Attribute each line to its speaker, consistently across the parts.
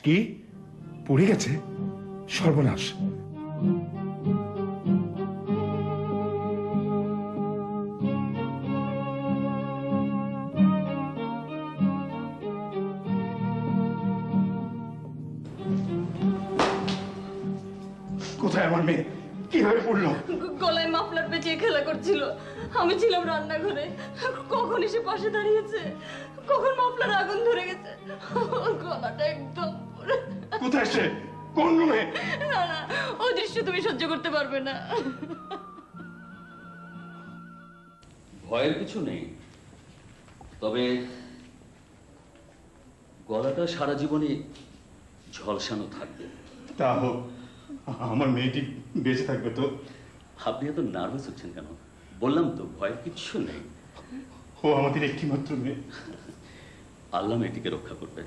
Speaker 1: কি পড়ে গেছে? সর্বনাশ! কোথায় আমার মেয়ে? কিভাবে পড়লো?
Speaker 2: গলায় মাফলার পেঁচিয়ে খেলা করছিল। আমি ছিলাম রান্নাঘরে। কখন এসে পাশে দাঁড়িয়েছে, কখন মাফলার আগুন ধরে গেছে, গলাটা একদম।
Speaker 1: কোথায় সে? কোন রুমে?
Speaker 2: না না, ওই দৃশ্য তুমি সহ্য করতে পারবে না।
Speaker 3: ভয়ের কিছু নেই, তবে গলাটা সারা জীবনে ঝলসানো থাকবে।
Speaker 1: তা হোক, আমার মেয়েটি বেঁচে থাকবে তো?
Speaker 3: আপনি এত নার্ভাস হচ্ছেন কেন? বললাম তো ভয়ের কিচ্ছু নেই।
Speaker 1: ও আমাদের একটি মাত্র মেয়ে।
Speaker 3: আল্লাহ মেয়েটিকে রক্ষা করবে।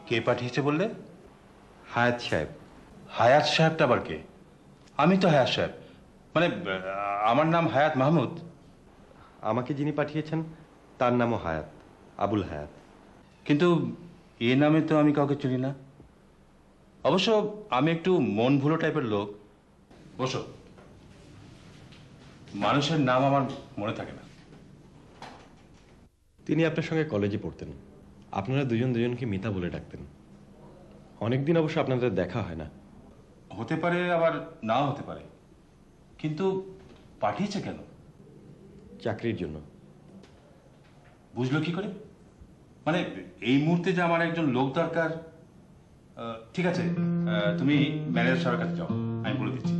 Speaker 4: কে পাঠিয়েছে বললে?
Speaker 5: হায়াত সাহেব।
Speaker 4: হায়াত সাহেবটা আবার কে? আমি তো হায়াত সাহেব, মানে আমার নাম হায়াত মাহমুদ।
Speaker 5: আমাকে যিনি পাঠিয়েছেন তার নামও হায়াত, আবুল হায়াত।
Speaker 4: কিন্তু এ নামে তো আমি কাউকে চিনি না। অবশ্য আমি একটু মন ভুলো টাইপের লোক। বসো। মানুষের নাম আমার মনে থাকে না।
Speaker 5: তিনি আপনার সঙ্গে কলেজে পড়তেন। আপনারা দুজন দুজনকে মিতা বলে ডাকতেন। অনেকদিন অবশ্য আপনাদের দেখা হয় না।
Speaker 4: হতে পারে, আবার নাও হতে পারে। কিন্তু পাঠিয়েছে কেন?
Speaker 5: চাকরির জন্য।
Speaker 4: বুঝলো কি করে? মানে এই মুহূর্তে যে আমার একজন লোক দরকার। ঠিক আছে, তুমি ম্যানেজার স্যারের কাছে যাও, আমি বলে দিচ্ছি।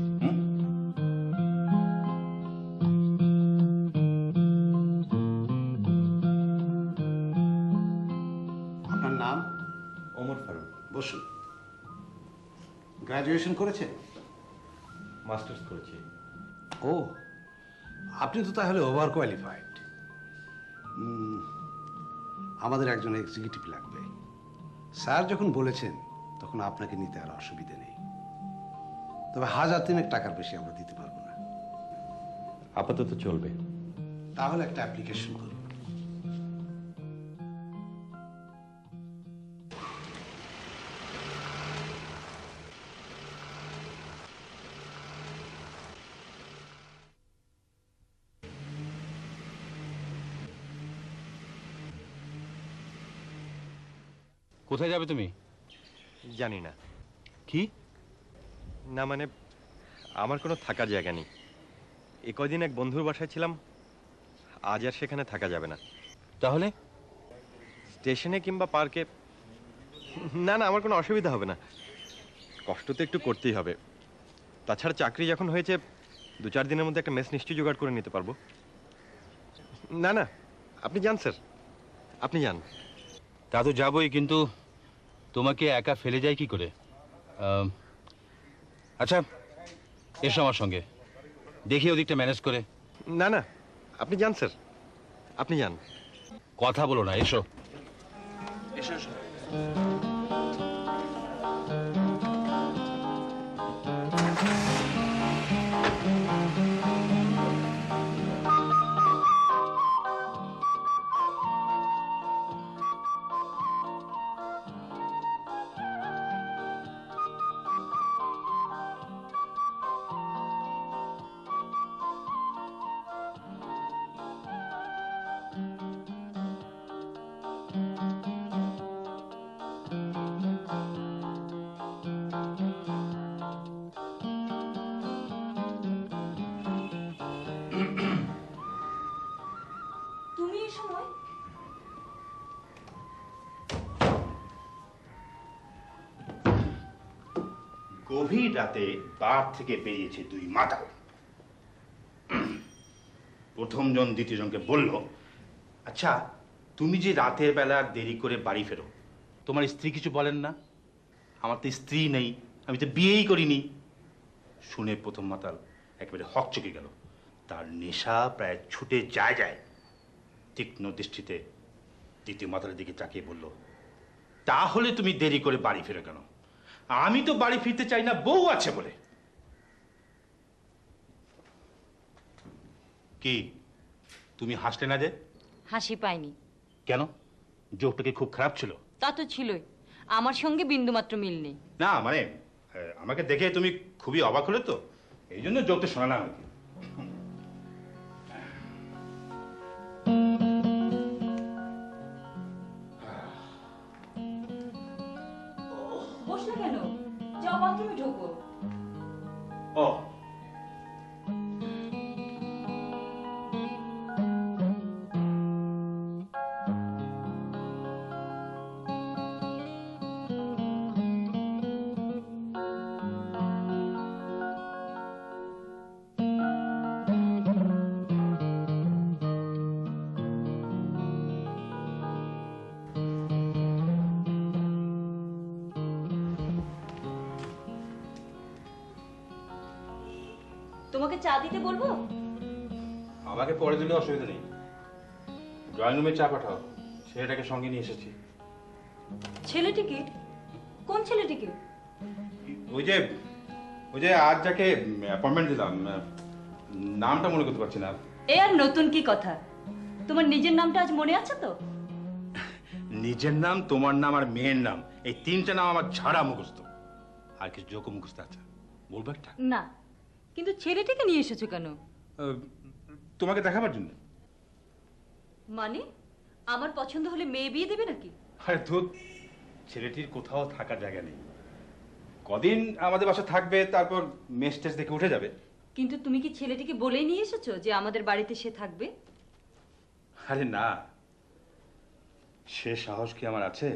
Speaker 6: আপনার নাম?
Speaker 5: ওমর ফারুক।
Speaker 6: বসুন। গ্র্যাজুয়েশন করেছেন?
Speaker 5: মাস্টার্স করেছি।
Speaker 6: ও, আপনি তো তাহলে ওভার কোয়ালিফাইড। আমাদের একজন এক্সিকিউটিভ লাগবে। স্যার যখন বলেছেন তখন আপনাকে নিতে আর অসুবিধে নেই, তবে 1000 টাকার বেশি আমরা দিতে পারবো না।
Speaker 5: আপাতত চলবে।
Speaker 6: তাহলে একটা অ্যাপ্লিকেশন করুন।
Speaker 4: কোথায় যাবে তুমি?
Speaker 5: জানি না।
Speaker 4: কি?
Speaker 5: না মানে আমার কোনো থাকার জায়গা নেই। এ কদিন এক বন্ধুর বাসায় ছিলাম, আজ আর সেখানে থাকা যাবে না।
Speaker 4: তাহলে?
Speaker 5: স্টেশনে কিংবা পার্কে। না না, আমার কোনো অসুবিধা হবে না। কষ্ট তো একটু করতেই হবে। তাছাড়া চাকরি যখন হয়েছে 2-4 দিনের মধ্যে একটা মেস নিশ্চয়ই জোগাড় করে নিতে পারবো। না না, আপনি যান স্যার, আপনি যান।
Speaker 4: তা তো যাবই, কিন্তু তোমাকে একা ফেলে যায় কি করে? আচ্ছা, এসো আমার সঙ্গে, দেখি ওদিকটা ম্যানেজ করে।
Speaker 5: না না, আপনি যান স্যার, আপনি যান।
Speaker 4: কথা বলো না, এসো এসো এসো।
Speaker 2: তুমি এই সময়?
Speaker 7: গভীর রাতে বার থেকে বেরিয়েছে দুই মাতাল। প্রথম জন দ্বিতীয় জনকে বলল, আচ্ছা তুমি যে রাতের বেলা দেরি করে বাড়ি ফেরো, তোমার স্ত্রী কিছু বলেন না? আমার তো স্ত্রী নেই, আমি তো বিয়েই করিনি। শুনে প্রথম মাতাল একেবারে হকচকে গেল, তার নেশা প্রায় ছুটে যায়। তীক্ষ্ণ দৃষ্টিতে দ্বিতীয় মাতালের দিকে তাকিয়ে বলল, তাহলে তুমি দেরি করে বাড়ি ফেরো কেন? আমি তো বাড়ি ফিরতে চাই না, বউ আছে বলে। কি তুমি হাসলে না যে?
Speaker 2: হাসি পাইনি।
Speaker 7: কেন? জোকটা কি খুব খারাপ ছিল?
Speaker 2: তা তো ছিলই, আমার সঙ্গে বিন্দুমাত্র মিল নেই।
Speaker 7: না মানে আমাকে দেখে তুমি খুবই অবাক হলে তো, এই জন্য জোকটা শোনালাম আর কি।
Speaker 2: বসলে কেন? যাও বাথরুমে ঢোকো।
Speaker 7: ও
Speaker 2: তোমাকে চা দিতে বলবো?
Speaker 7: আমাকে পরে দিলে অসুবিধা নেই, ড্রয়িং রুমে চা পাঠাও, ছেলেটাকে সঙ্গে নিয়ে এসেছি।
Speaker 2: ছেলেটিকে? কোন ছেলেটিকে?
Speaker 7: ওই যে আজ যাকে অ্যাপয়েন্টমেন্ট দিলাম, নামটা মনে করতে পারছি না।
Speaker 2: এ আর নতুন কি কথা? তোমার নিজের নামটা আজ মনে আছে তো?
Speaker 7: নিজের নাম, তোমার নাম আর মেয়ের নাম, এই তিনটা নাম আমার ঝাড়া মুখস্থ। আর কিছু যোগ মুখস্থ আছে, বলবো একটা?
Speaker 2: না, কিন্তু ছেলেটিকে নিয়ে এসেছো কেন?
Speaker 7: তোমাকে দেখাবার জন্য।
Speaker 2: মানে আমার পছন্দ হলে মেয়ে বিয়ে দেবে নাকি?
Speaker 7: আরে ধুত, ছেলেটির কোথাও থাকার জায়গা নেই, কদিন আমাদের বাসা থাকবে, তারপর মেস টেস দেখে উঠে যাবে।
Speaker 2: কিন্তু তুমি কি ছেলেটিকে বলেই নিয়ে এসেছো যে আমাদের বাড়িতে সে থাকবে?
Speaker 7: আরে না, সে সাহস কি আমার আছে?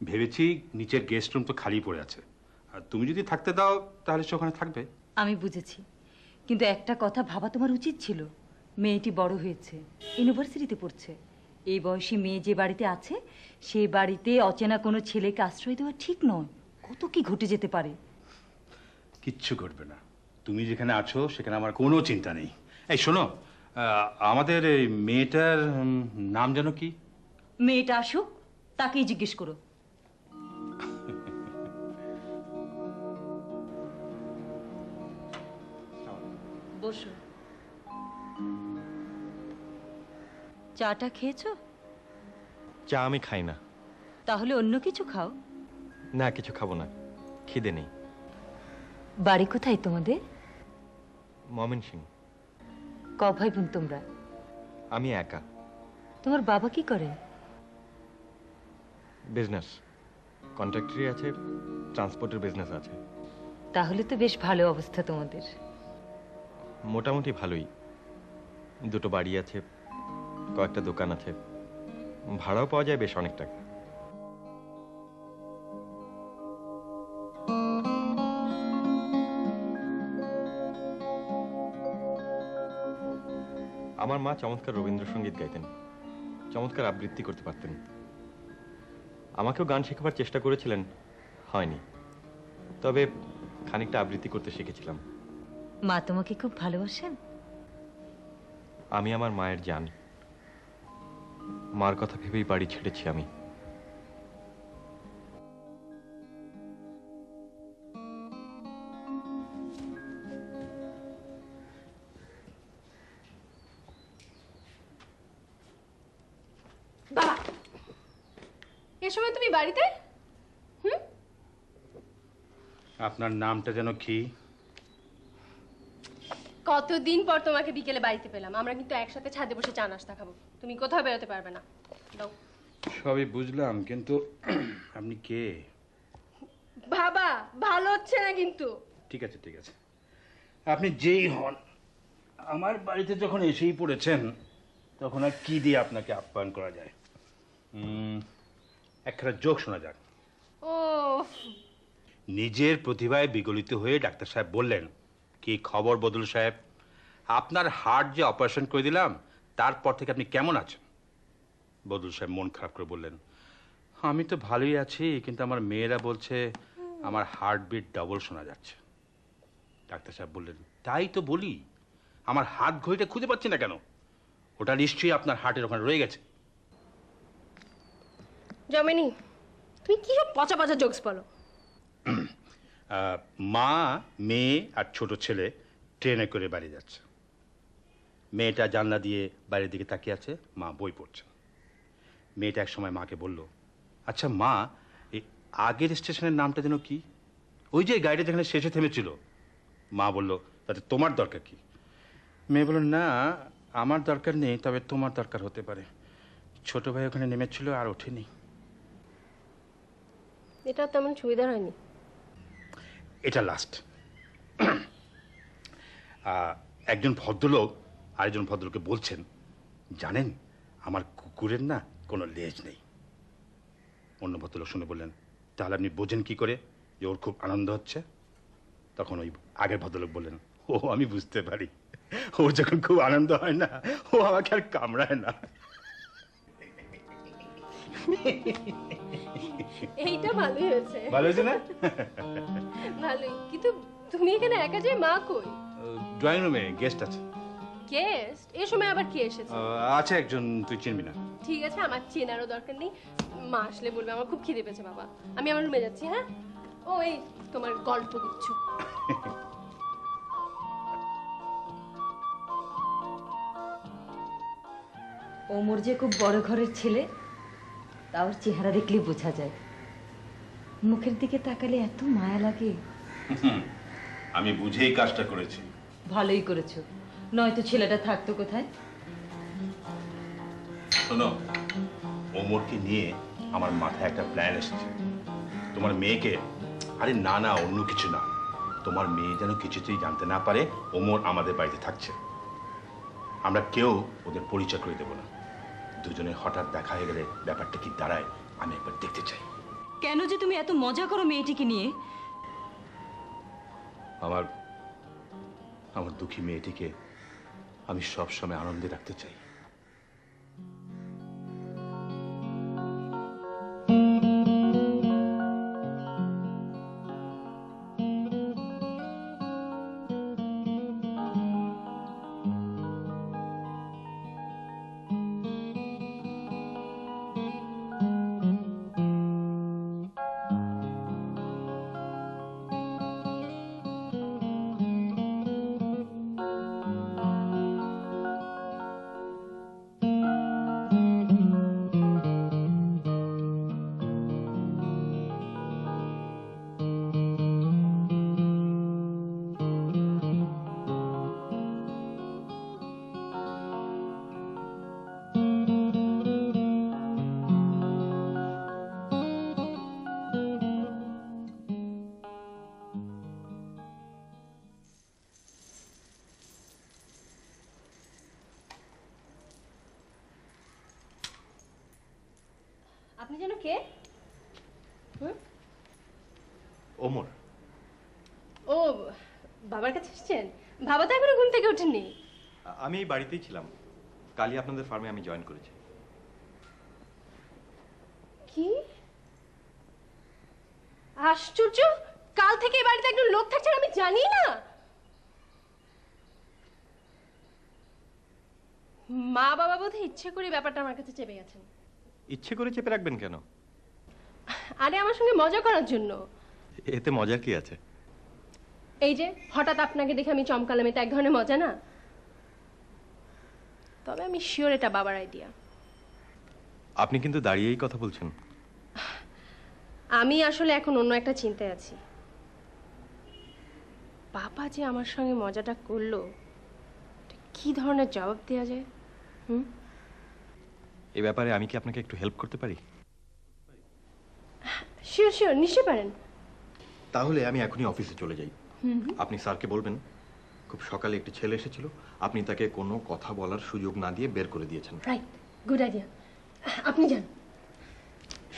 Speaker 7: ভেবেছি নিচের গেস্ট রুম তো খালি পড়ে আছে, আর তুমি যদি থাকতে দাও তাহলে সে ওখানে থাকবে।
Speaker 2: আমি বুঝেছি, কিন্তু একটা কথা ভাবা তোমার উচিত ছিল। মেয়েটি বড় হয়েছে, ইউনিভার্সিটিতে পড়ছে। এই বয়সী মেয়ে যে বাড়িতে আছে, সেই বাড়িতে অচেনা কোনো ছেলেকে আশ্রয় দেওয়া ঠিক নয়। কত কি ঘটে যেতে পারে।
Speaker 7: কিচ্ছু ঘটবে না, তুমি যেখানে আছো সেখানে আমার কোনো চিন্তা নেই। এই শোনো, আমাদের এই মেয়েটার নাম যেন কি?
Speaker 2: মেয়েটা আসুক, তাকেই জিজ্ঞেস করো। বসো। চাটা খেয়েছো?
Speaker 5: চা আমি খাই না।
Speaker 2: তাহলে অন্য কিছু খাও।
Speaker 5: না, কিছু খাবো না, খিদে নেই।
Speaker 2: বাড়ি কোথায় তোমাদের?
Speaker 5: ময়মনসিং।
Speaker 2: ক ভাই বোন তোমরা?
Speaker 5: আমি একা।
Speaker 2: তোমার বাবা কি করে?
Speaker 5: বিজনেস, কন্ট্রাক্টরি আছে, ট্রান্সপোর্টের বিজনেস আছে।
Speaker 2: তাহলে তো বেশ ভালো অবস্থা তোমাদের।
Speaker 5: মোটামুটি ভালোই। দুটো বাড়ি আছে, কয়েকটা দোকান আছে, ভাড়াও পাওয়া যায় বেশ অনেক টাকা। আমার মা চমৎকার রবীন্দ্রসঙ্গীত গাইতেন, চমৎকার আবৃত্তি করতে পারতেন। আমাকেও গান শেখাবার চেষ্টা করেছিলেন, হয়নি। তবে খানিকটা আবৃত্তি করতে শিখেছিলাম।
Speaker 2: মা তোমাকে খুব ভালোবাসেন?
Speaker 5: আমি আমার মায়ের জান। মার কথা ভেবেই বাড়ি ছেড়েছি আমি।
Speaker 8: বাবা, এ সময় তুমি বাড়িতে?
Speaker 7: আপনার নামটা যেন কি?
Speaker 8: কতদিন পর তোমাকে বিকেলে বাড়িতে পেলাম। আমরা কিন্তু একসাথে ছাদে বসে চা নাস্তা খাবো। তুমি কোথাও বেরোতে পারবে না। দাও।
Speaker 7: সবই বুঝলাম, কিন্তু আপনি কে?
Speaker 8: বাবা, ভালো হচ্ছে না কিন্তু।
Speaker 7: ঠিক আছে ঠিক আছে, আপনি যেই হন, আমার বাড়িতে যখন এসেই পড়েছেন তখন আর কি দিয়ে আপনাকে আপ্যায়ন করা যায়। একটা জোক শোনা যাক।
Speaker 8: ও,
Speaker 7: নিজের প্রতিভায় বিগলিত হয়ে ডাক্তার সাহেব বললেন, কি খবর বদল সাহেব, আপনার হার্ট যে অপারেশন করে দিলাম তারপর থেকে আপনি কেমন আছেন? বদল সাহেব মন খারাপ করে বললেন, আমি তো ভালোই আছি, কিন্তু আমার মেয়েরা বলছে আমার হার্টবিট ডবল শোনা যাচ্ছে। ডাক্তার সাহেব বললেন, তাই তো বলি, আমার হাত ঘড়িটা খুঁজে পাচ্ছি না কেন? ওটা নিশ্চয়ই আপনার হার্টের ওখানে রয়ে গেছে।
Speaker 8: জমেনি, তুমি কি সব পচা পচা জোকস বলো?
Speaker 7: মা, মেয়ে আর ছোট ছেলে ট্রেনে করে বাড়ি যাচ্ছে। মেয়েটা জানলা দিয়ে বাইরের দিকে তাকিয়ে আছে, মা বই পড়ছে। মেয়েটা এক সময় মাকে বলল, আচ্ছা মা, এই আগের স্টেশনের নামটা যেন কি? ওই যে গাড়িটা যেখানে শেষে থেমেছিল। মা বলল, তাতে তোমার দরকার কি? মেয়ে বলল, না আমার দরকার নেই, তবে তোমার দরকার হতে পারে। ছোট ভাই ওখানে নেমেছিল আর ওঠেনি।
Speaker 8: এটা তেমন সুবিধার হয়নি।
Speaker 7: এটা লাস্ট। একজন ভদ্রলোক আরেকজন ভদ্রলোককে বলছেন, জানেন আমার কুকুরের না কোনো লেজ নেই। অন্য ভদ্রলোক শুনে বললেন, তাহলে আপনি বোঝেন কি করে যে ওর খুব আনন্দ হচ্ছে? তখন ওই আগের ভদ্রলোক বললেন, ও আমি বুঝতে পারি, ওর যখন খুব আনন্দ হয় না ও আমাকে আর কামড়ায় না।
Speaker 8: এইটা ভালোই হয়েছে।
Speaker 7: ভালো হয়েছে না?
Speaker 8: ভালোই, কিন্তু তুমি এখানে একা যে, মা কই?
Speaker 7: ড্রয়িং রুমে গেস্ট আছে।
Speaker 8: গেস্ট? এ সময় আবার কি এসেছে?
Speaker 7: আছে একজন, তুই চিনবি না।
Speaker 8: ঠিক আছে, আমার চেনারও দরকার নেই। মা আসলে বলবে আমার খুব খিদে পেয়েছে। বাবা, আমি আমার রুমে যাচ্ছি। হ্যাঁ, ও এই তোমার গল্প দিচ্ছ।
Speaker 2: ওমর যে খুব বড় ঘরের ছেলে, তা ওর চেহারা দেখলেই বোঝা যায়। মুখের দিকে তাকালে এত মায়া লাগে।
Speaker 7: আমি বুঝেই কাজটা করেছি।
Speaker 2: ভালোই করেছো, নয়তো ছেলেটা থাকতো কোথায়?
Speaker 7: শোনো, ওমরকে নিয়ে আমার মাথায় একটা প্ল্যান এসেছে। তোমার মেয়েকে, আরে না না অন্য কিছু না, তোমার মেয়ে যেন কিছুতেই জানতে না পারে ওমর আমাদের বাড়িতে থাকছে। আমরা কেউ ওদের পরিচয় করে দেব না। দুজনে হঠাৎ দেখা হয়ে গেলে ব্যাপারটা কি দাঁড়ায় আমি একবার দেখতে চাই।
Speaker 2: কেন যে তুমি এত মজা করো মেয়েটিকে নিয়ে?
Speaker 7: আমার আমার দুঃখী মেয়েটিকে আমি সব সময় আনন্দে রাখতে চাই।
Speaker 8: আপনি যেন কে?
Speaker 5: ওমর।
Speaker 8: ও, বাবার কাছে এসেছেন? বাবা তো এখনো ঘুম থেকে ওঠেননি।
Speaker 5: আমি এই বাড়িতেই ছিলাম, কালই আপনাদের ফার্মে আমি জয়েন করেছি।
Speaker 8: কি আশ্চর্য, কাল থেকে এই বাড়িতে একজন লোক থাকছেন আমি জানি না। মা বাবা বোধহয় ইচ্ছে করে ব্যাপারটা আমার কাছে চেপে গেছেন।
Speaker 5: ইচ্ছে করে চেপে রাখবেন কেন?
Speaker 8: আরে আমার সঙ্গে মজা করার জন্য।
Speaker 5: এতে মজার কি আছে?
Speaker 8: এই যে হঠাৎ আপনাকে দেখে আমি চমকালাম, এটা এক ধরনের মজা না? তবে আমি শিওর এটা বাবার আইডিয়া।
Speaker 5: আপনি কিন্তু দাঁড়িয়েই কথা বলছেন।
Speaker 8: আমি আসলে এখন অন্য একটা চিন্তায় আছি। বাবা যে আমার সঙ্গে মজাটা করলো, এটা কি ধরনের জবাব দেওয়া যায়?
Speaker 5: এই ব্যাপারে আমি কি আপনাকে একটু হেল্প করতে পারি?
Speaker 8: শিওর শিওর, নিশ্চয়ই পারেন।
Speaker 5: তাহলে আমি এখনই অফিসে চলে যাই। আপনি স্যারকে বলবেন খুব সকালে একটি ছেলে এসেছিল, আপনি তাকে কোনো কথা বলার সুযোগ না দিয়ে বের করে দিয়েছেন।
Speaker 8: Right, good idea. আপনি যান।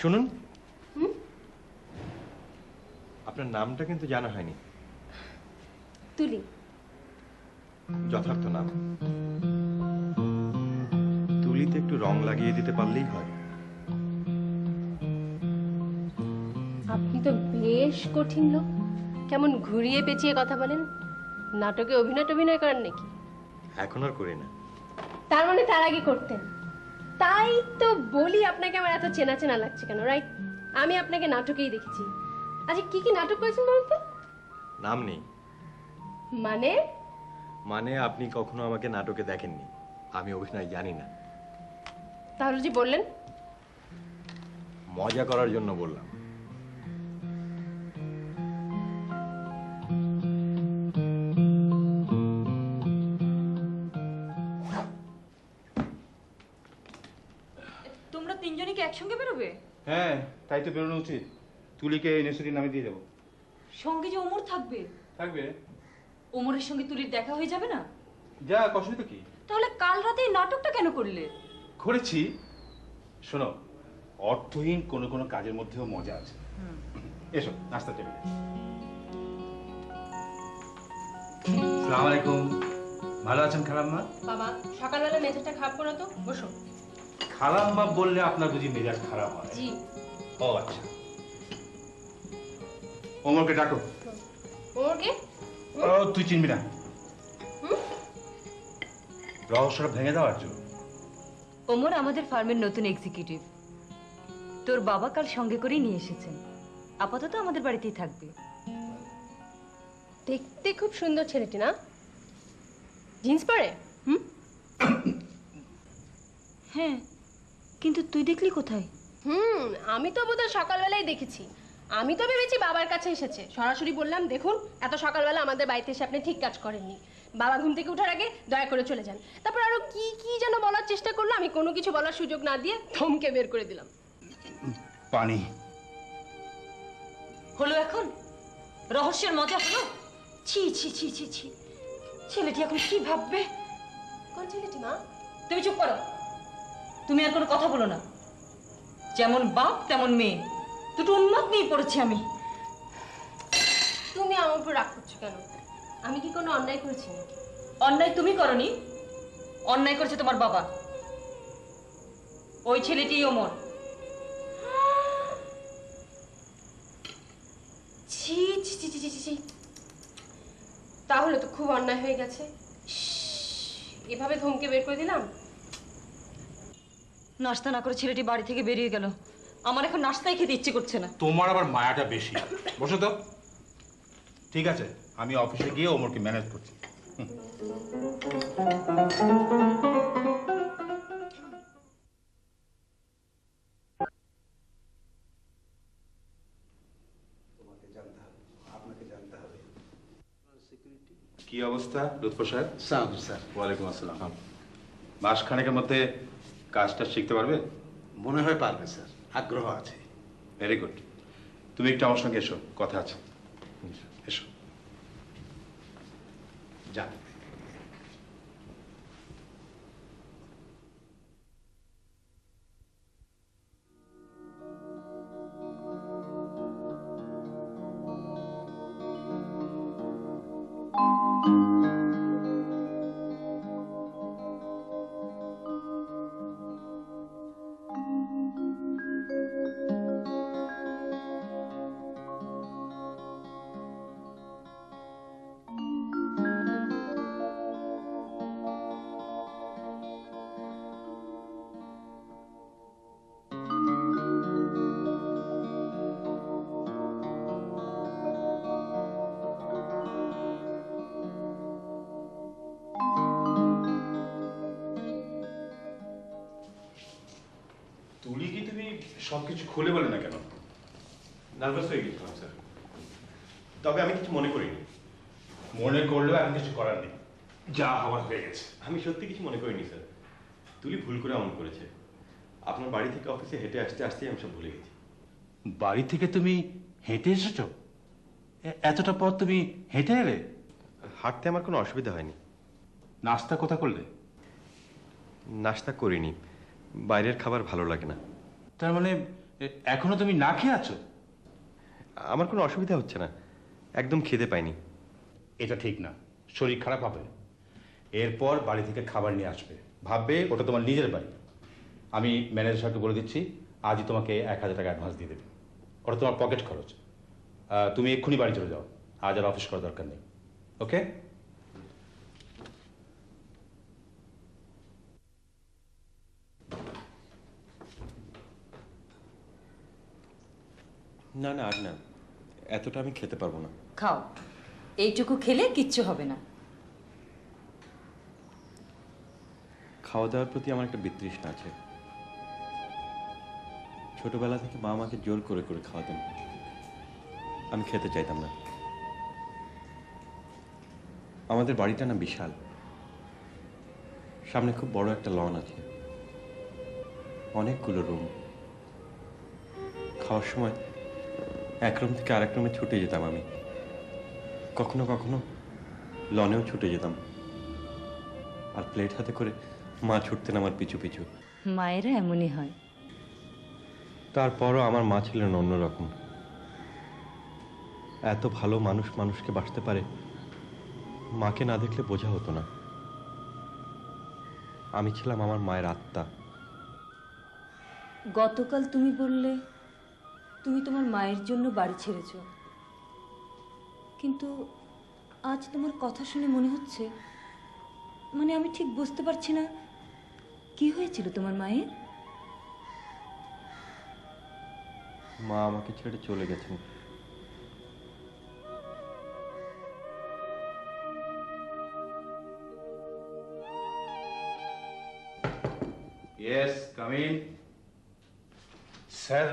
Speaker 5: শুনুন, আপনার নামটা কিন্তু জানা হয়নি।
Speaker 8: তুলি।
Speaker 5: যথার্থ নাম। তুলিতে একটু রং লাগিয়ে দিতে পারলেই হয়।
Speaker 8: আপনি তো বেশ কঠিন লোক। কেমন ঘুরিয়ে পেঁচিয়ে কথা বলেন। নাটকে অভিনয় করেন নাকি?
Speaker 5: এখন আর করি না।
Speaker 8: তার মানে তার আগে করতেন। তাই তো বলি আপনাকে আমার এত চেনা চেনা লাগছে কেন, রাইট? আমি আপনাকে নাটকেই দেখেছি। আচ্ছা, কি কি নাটক করেছেন বলুন তো?
Speaker 5: নাম নেই।
Speaker 8: মানে?
Speaker 5: মানে আপনি কখনো আমাকে নাটকে দেখেননি, আমি অভিনয় জানি না।
Speaker 8: তাহলে যে বললেন?
Speaker 5: মজা করার জন্য বললাম।
Speaker 2: তোমরা তিনজনই কি একসঙ্গে বেরোবে?
Speaker 7: হ্যাঁ, তাই তো বেরোনো উচিত। তুলিকে ইউনিভার্সিটি নামে দিয়ে দেবো।
Speaker 2: সঙ্গে যে ওমর থাকবে।
Speaker 7: থাকবে?
Speaker 2: ওমরের সঙ্গে তুলির দেখা হয়ে যাবে না?
Speaker 7: যা, অসুবিধা কি?
Speaker 2: তাহলে কাল রাতে এই নাটকটা কেন করলে?
Speaker 7: করেছি। শোনো, অর্থহীন কোনো কোনো কাজের মধ্যেও মজা আছে। এসো, নাস্তা টেবিলে। আসসালামু আলাইকুম। ভালো আছেন খালাম্মা?
Speaker 8: বাবা, সকালবেলা মেজাজটা খারাপ করো তো, বসো।
Speaker 7: খালাম্মা বললে আপনার বুঝি মেজাজ খারাপ হয়?
Speaker 8: জি।
Speaker 7: ও আচ্ছা। ওমরকে ডাকো।
Speaker 8: ওমরকে?
Speaker 7: ও, তুই চিনবি না। রহস্যটা ভেঙে দেওয়ার জন্য।
Speaker 2: ওমর আমাদের ফার্মের নতুন এক্সিকিউটিভ। তোর বাবা কাল সঙ্গে করেই নিয়ে এসেছেন। আপাতত আমাদের বাড়িতেই থাকবে।
Speaker 8: দেখতে খুব সুন্দর ছেলেটি, না? জিন্স পরে?
Speaker 2: হ্যাঁ, কিন্তু তুই দেখলি কোথায়?
Speaker 8: আমি তো বোধহয় সকালবেলায় দেখেছি। আমি তো ভেবেছি বাবার কাছে এসেছে। সরাসরি বললাম, দেখুন এত সকালবেলা আমাদের বাড়িতে এসে আপনি ঠিক কাজ করেননি। বাবা ঘুম থেকে ওঠার আগে দয়া করে চলে যান। তারপর আরো কি কি যেন বলার চেষ্টা করলো, আমি কোনো কিছু বলার সুযোগ না দিয়ে থমকে বের করে দিলাম।
Speaker 7: পানি
Speaker 2: হলো এখন? রহস্যের মজা হলো? ছি ছি ছি ছি ছি, ছেলেটি এখন কি ভাববে?
Speaker 8: কোন ছেলেটি মা?
Speaker 2: তুমি চুপ করো। তুমি আর কোনো কথা বলো না। যেমন বাপ তেমন মেয়ে, দুটো উন্মাদ নিয়ে পড়েছি আমি।
Speaker 8: তুমি আমার উপর রাগ করছো কেন? আমি কি কোনো অন্যায় করেছি নাকি?
Speaker 2: অন্যায় তুমি করনি, অন্যায় করেছে তোমার বাবা। ওই ছেলেটি ওমর।
Speaker 8: ছি ছি ছি ছি ছি ছি। তাহলে তো খুব অন্যায় হয়ে গেছে। এভাবে ধমকে বের করে দিলাম।
Speaker 2: নাস্তা না করে ছেলেটি বাড়ি থেকে বেরিয়ে গেল। আমার এখন নাস্তাই খেতে ইচ্ছে করছে না।
Speaker 7: তোমার আবার মায়াটা বেশি। বসো তো। ঠিক আছে, আমি অফিসে গিয়ে ওমরকে ম্যানেজ করছি। কি অবস্থা লুৎফর সাহেব?
Speaker 6: সালাম স্যার।
Speaker 7: ওয়ালাইকুম আসসালাম। মাসখানেকের মধ্যে কাজটা শিখতে পারবে?
Speaker 6: মনে হয় পারবে স্যার, আগ্রহ আছে।
Speaker 7: Very good. তুমি একটু আমার সঙ্গে এসো, কথা আছে। এসো।
Speaker 6: যান।
Speaker 7: তুলি কি তুমি সবকিছু খুলে বলে না কেন?
Speaker 5: নার্ভাস হয়ে গেছিলাম স্যার, তবে আমি কিছু মনে করিনি।
Speaker 7: মনে করলেও এখন কিছু করার নেই, যা হওয়ার হয়ে গেছে।
Speaker 5: আমি সত্যি কিছু মনে করিনি স্যার, তুলি ভুল করে এমন করেছে। আপনার বাড়ি থেকে অফিসে হেঁটে আসতে আসতেই আমি সব ভুলে গেছি।
Speaker 7: বাড়ি থেকে তুমি হেঁটে এসেছো? এতটা পথ তুমি হেঁটে এলে?
Speaker 5: হাঁটতে আমার কোনো অসুবিধা হয়নি।
Speaker 7: নাস্তা কোথা করলে?
Speaker 5: নাস্তা করিনি, বাইরের খাবার ভালো লাগে না।
Speaker 7: তার মানে এখনো তুমি না খেয়ে আছো?
Speaker 5: আমার কোনো অসুবিধা হচ্ছে না, একদম খিদে পাইনি।
Speaker 7: এটা ঠিক না, শরীর খারাপ হবে। এরপর বাড়ি থেকে খাবার নিয়ে আসবে, ভাববে ওটা তোমার নিজের বাড়ি। আমি ম্যানেজার সাহেবকে বলে দিচ্ছি, আজই তোমাকে 1000 টাকা অ্যাডভান্স দিয়ে দেবে। ওটা তোমার পকেট খরচ। তুমি এক্ষুনি বাড়ি চলে যাও, আজ আর অফিস করার দরকার নেই। ওকে?
Speaker 5: না না, আর না, এতটা আমি খেতে পারবো না।
Speaker 2: খাও, এইটুকু খেলে কিচ্ছু হবে না।
Speaker 5: খাওয়া দাওয়ার প্রতি আমার একটা বিতৃষ্ণা আছে। ছোটবেলা থেকে মা আমাকে জোর করে করে খাওয়াতেন, আমি খেতে চাইতাম না। আমাদের বাড়িটা না বিশাল, সামনে খুব বড় একটা লন আছে, অনেকগুলো রুম। খাওয়ার সময় এক রুম থেকে আরেক রুমে ছুটে যেতাম আমি, কখনো কখনো লনেও ছুটে যেতাম, আর প্লেট হাতে করে মা ছুটতেন আমার পিছু পিছু।
Speaker 2: মায়েরা এমনই হয়।
Speaker 5: তারপরও আমার মা ছিলেন অন্যরকম। এত ভালো মানুষ মানুষকে বাসতে পারে, মাকে না দেখলে বোঝা হতো না। আমি ছিলাম আমার মায়ের আত্মা।
Speaker 2: গতকাল তুমি বললে তুমি তোমার মায়ের জন্য বাড়ি ছেড়েছ, কিন্তু আজ তোমার কথা শুনে মনে হচ্ছে, মানে আমি ঠিক বুঝতে পারছি না কি হয়েছিল তোমার মায়ের।
Speaker 5: মা আমাকে ছেড়ে চলে গেছেন।
Speaker 7: Yes, come in. স্যার,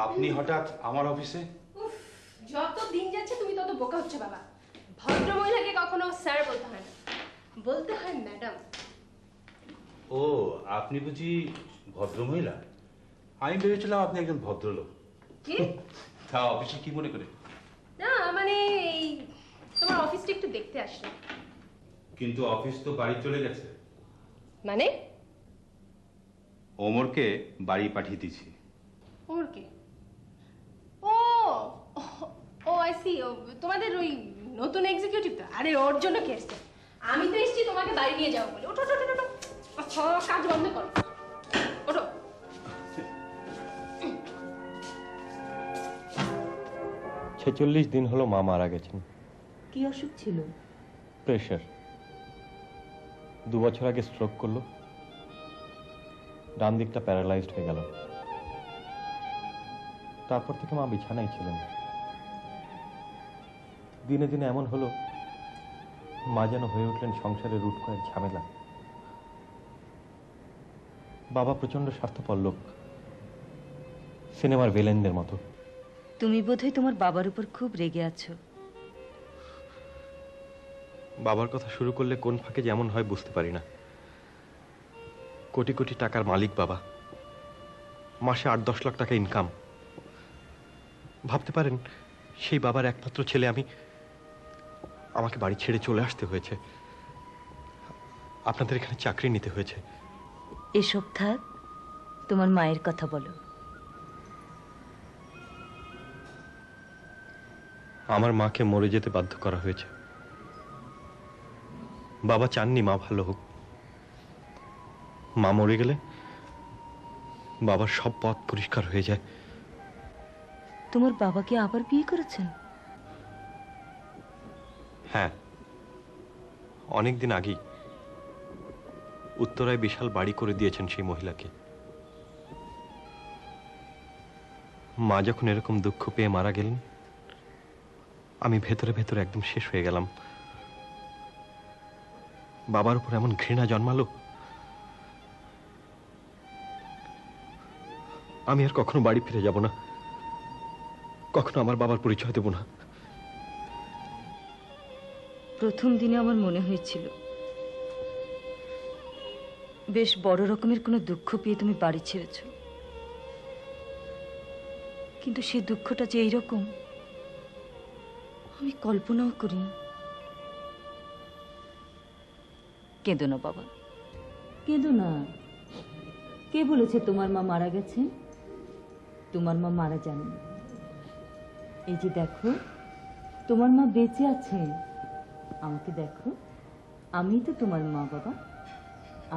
Speaker 7: আপনি হঠাৎ আমার অফিসে?
Speaker 8: উফ, যত দিন যাচ্ছে তুমি তত বোকা হচ্ছে বাবা। ভদ্র মহিলাকে কখনো স্যার বলতে হয় না, বলতে হয় ম্যাডাম।
Speaker 7: ও, আপনি বুঝি ভদ্রমহিলা? আমি ভেবেছিলাম আপনি একজন ভদ্রলোক।
Speaker 8: কি?
Speaker 7: তা অফিসে কি মনে করে?
Speaker 8: না মানে এই তোমার অফিসটা একটু দেখতে আসলাম।
Speaker 7: কিন্তু অফিস তো বাড়ি চলে গেছে।
Speaker 8: মানে?
Speaker 7: ওমরকে বাড়ি পাঠিয়ে দিয়েছি।
Speaker 8: ওর কে? ও ও আই সি, তোমাদের ওই নতুন এক্সিকিউটিভ তো? আরে ওর জন্য কে এসছে? আমি তো এসেছি তোমাকে বাড়ি নিয়ে যাবো বলে। ওঠো ওঠো ওঠো ওঠো। আচ্ছা, কাজ বন্ধ করো, ওঠো।
Speaker 5: 46 দিন হলো মা মারা গেছেন।
Speaker 2: কি অসুখ ছিল?
Speaker 5: প্রেশার। 2 বছর আগে স্ট্রোক করলো, ডান দিকটা প্যারালাইজড হয়ে গেল। তারপর থেকে মা বিছানায় ছিলেন। দিনে দিনে এমন হলো, মা যেন হয়ে উঠলেন সংসারের রুট কয়েক ঝামেলা। বাবা প্রচন্ড স্বার্থপর লোক, সিনেমার ভিলেনদের মতো।
Speaker 2: তুমি বোধহয় তোমার বাবার উপর খুব রেগে আছো।
Speaker 5: বাবার কথা শুরু করলে কোন ফাঁকে যেমন হয় বুঝতে পারি না। কোটি কোটি টাকার মালিক বাবা, মাসে 8-10 লাখ টাকা ইনকাম। ভাবতে পারেন, সেই বাবার একমাত্র ছেলে আমি, আমাকে বাড়ি ছেড়ে চলে আসতে হয়েছে, আপনাদের এখানে চাকরি নিতে হয়েছে।
Speaker 2: এসব থাক, তোমার মায়ের কথা বলো।
Speaker 5: আমার মাকে মরে যেতে বাধ্য করা হয়েছে। বাবা চাননি মা ভালো হোক। মা মরে গেলে বাবার সব পথ পরিষ্কার হয়ে যায়।
Speaker 2: তোমার বাবা কি আবার বিয়ে করেছেন?
Speaker 5: হ্যাঁ, অনেকদিন আগেই উত্তরায় বিশাল বাড়ি করে দিয়েছেন সেই মহিলাকে। মা যখন এরকম দুঃখ পেয়ে মারা গেলেন, আমি ভেতরে ভেতরে একদম শেষ হয়ে গেলাম। বাবার উপর এমন ঘৃণা জন্মালো, আমি আর কখনো বাড়ি ফিরে যাব না, কখনো আমার বাবার পরিচয় দেব না।
Speaker 2: প্রথম দিনে আমার মনে হয়েছিল বেশ বড় রকমের কোনো দুঃখ পেয়ে তুমি বাড়ি ছেড়েছ, কিন্তু সেই দুঃখটা যে এইরকম আমি কল্পনাও করিনি। কেঁদো না বাবা, কেঁদো না। কে বলেছে তোমার মা মারা গেছেন? তোমার মা মারা যাননি। এই যে দেখো, তোমার মা বেঁচে আছেন। আমাকে দেখো, আমি তো তোমার মা বাবা,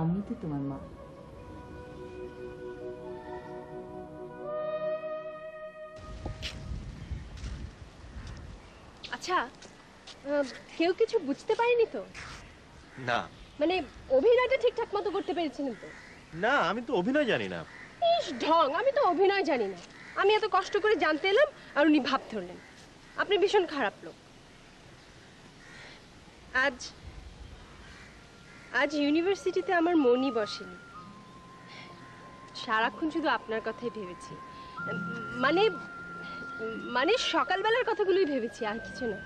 Speaker 2: আমি তো তোমার মা।
Speaker 8: আচ্ছা, কেউ কিছু বুঝতে পারেনি তো?
Speaker 5: না
Speaker 8: মানে অভিনয়টা ঠিকঠাক মতো করতে পেরেছিলেন তো?
Speaker 5: না, আমি তো অভিনয় জানি না।
Speaker 8: ইস ঢং, আমি তো অভিনয় জানি না। আমি এত কষ্ট করে জানতে এলাম আর উনি ভাব ধরলেন। আপনি ভীষণ খারাপ লোক। আজ আজ ইউনিভার্সিটিতে আমার মনই বসেনি। সারাক্ষণ শুধু আপনার কথাই ভেবেছি। মানে মানে সকালবেলার কথাগুলোই ভেবেছি, আর কিছু না।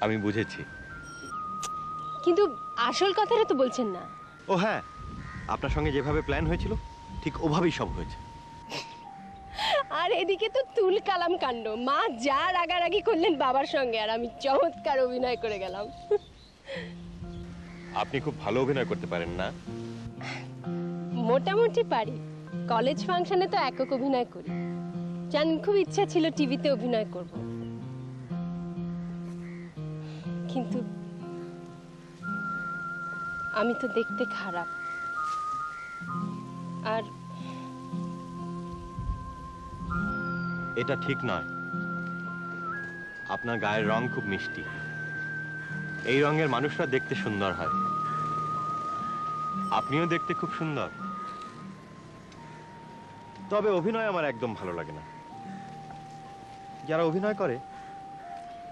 Speaker 5: আমি বুঝেছি।
Speaker 8: কিন্তু আসল কথাটা তো বলছেন না।
Speaker 5: ও হ্যাঁ, আপনার সঙ্গে যেভাবে প্ল্যান হয়েছিল ঠিক ওভাবেই সব হয়েছে।
Speaker 8: আর এদিকে তো তুল কালাম কাণ্ড। মা যা রাগারাগি করলেন বাবার সঙ্গে, আর আমি চমৎকার অভিনয় করে গেলাম।
Speaker 5: আপনি খুব ভালো অভিনয় করতে পারেন না?
Speaker 8: মোটামুটি পারি। কলেজ ফাংশনে তো একক অভিনয় করি। জানেন, খুব ইচ্ছা ছিল টিভিতে অভিনয় করব, কিন্তু আমি তো দেখতে খারাপ। আর
Speaker 5: এটা ঠিক নয়। আপনার গায়ের রং খুব মিষ্টি। এই রঙের মানুষরা দেখতে সুন্দর হয়। আপনিও দেখতে খুব সুন্দর। তবে অভিনয় আমার একদম ভালো লাগে না। যারা অভিনয় করে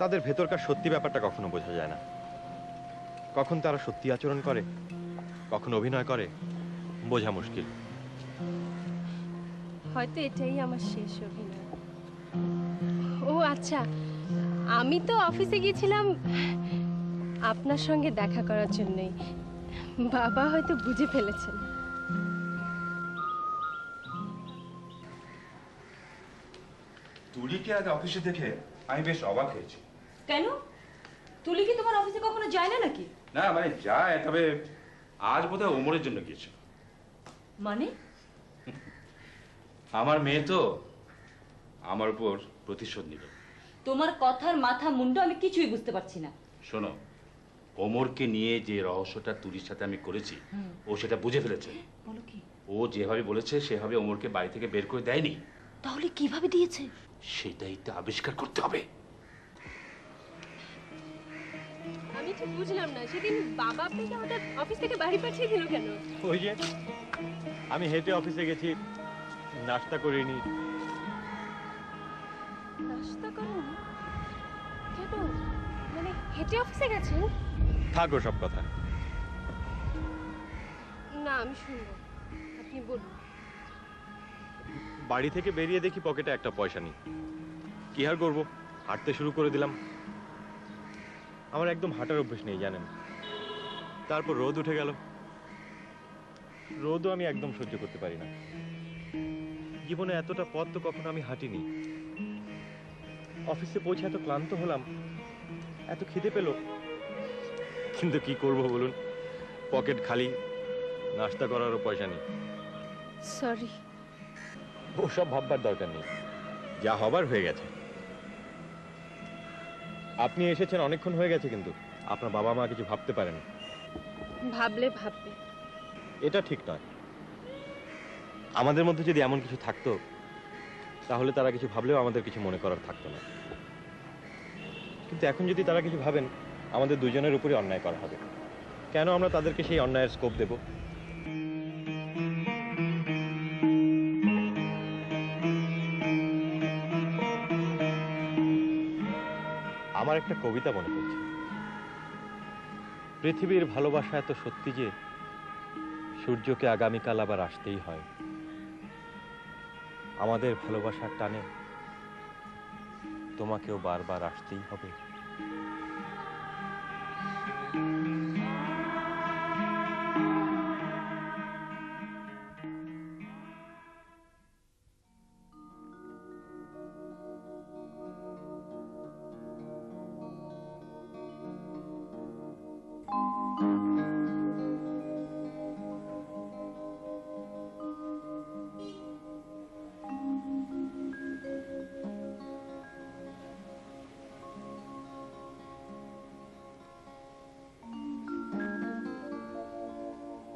Speaker 5: তাদের ভেতরকার সত্যি ব্যাপারটা কখনো বোঝা যায় না। কখন তারা সত্যি আচরণ করে, কখন অভিনয় করে, বোঝা মুশকিল।
Speaker 8: হয়তো এটাই আমার শেষ অভিনয়। ও আচ্ছা, আমি তো অফিসে গিয়েছিলাম আপনার সঙ্গে দেখা করার জন্যই। বাবা হয়তো বুঝে ফেলেছেন।
Speaker 4: তুলিকে আজ অফিসে দেখে আমি বেশ অবাক হয়েছি।
Speaker 2: কেন? তুলি কি তোমার অফিসে কখনো যায় না নাকি?
Speaker 4: না মানে যায়, তবে আজ বোধহয় ওমরের জন্য গিয়েছিল।
Speaker 2: মানে
Speaker 4: আমার মেয়ে তো আমার উপর প্রতিশোধ নিল।
Speaker 2: তোমার কথার মাথা মুন্ডু আমি কিছুই বুঝতে পারছি না।
Speaker 7: শোনো, ওমরকে নিয়ে যে রহস্যটা তুলির সাথে আমি করেছি, ও সেটা বুঝে ফেলেছে।
Speaker 2: বলো কি?
Speaker 7: ও যেভাবে বলেছে সেভাবে ওমরকে বাড়ি থেকে বের করে দেয়নি।
Speaker 2: তাহলে কিভাবে দিয়েছে?
Speaker 7: সেটাই তো আবিষ্কার করতে হবে।
Speaker 8: আমি ঠিক বুঝলাম না, সেদিন বাবা আপনাকে হঠাৎ অফিস থেকে বাড়ি পাঠিয়ে দিল কেন?
Speaker 5: ওই যে আমি হেঁটে অফিসে গেছি, নাস্তা করিনি।
Speaker 8: নাস্তা করেন? কেন? মানে হেঁটে অফিসে গেছেন?
Speaker 5: থাকো সব কথা।
Speaker 8: না, আমি শুনবো, আপনি বলুন।
Speaker 5: বাড়ি থেকে বেরিয়ে দেখি পকেটে একটা পয়সা নেই। কি আর করবো, হাঁটতে শুরু করে দিলাম। আমার একদম হাঁটার অভ্যেস নেই জানেন। তারপর রোদ উঠে গেল। রোদও আমি একদম সহ্য করতে পারি না। জীবনে এতটা পথ তো কখনো আমি হাঁটিনি। অফিসে পৌঁছে এত ক্লান্ত হলাম, এত খিদে পেল, কিন্তু কি করব বলুন, পকেট খালি, নাস্তা করারও পয়সা নেই।
Speaker 8: সরি।
Speaker 5: ওসব ভাববার দরকার নেই, যা হবার হয়ে গেছে। আপনি এসেছেন অনেকক্ষণ হয়ে গেছে, কিন্তু আপনার বাবা মা কিছু ভাবতে পারেন।
Speaker 8: ভাবলে ভাববে।
Speaker 5: এটা ঠিক নয়। আমাদের মধ্যে যদি এমন কিছু থাকতো তাহলে তারা কিছু ভাবলেও আমাদের কিছু মনে করার থাকতো না। কিন্তু এখন যদি তারা কিছু ভাবেন, আমাদের দুজনের উপরে অন্যায় করা হবে। কেন আমরা তাদেরকে সেই অন্যায়ের স্কোপ দেব? আমার একটা কবিতা মনে পড়ছে। পৃথিবীর ভালোবাসা এত সত্যি যে সূর্যকে আগামীকাল আবার আসতেই হয়। আমাদের ভালোবাসার টানে তোমাকেও বারবার আসতেই হবে।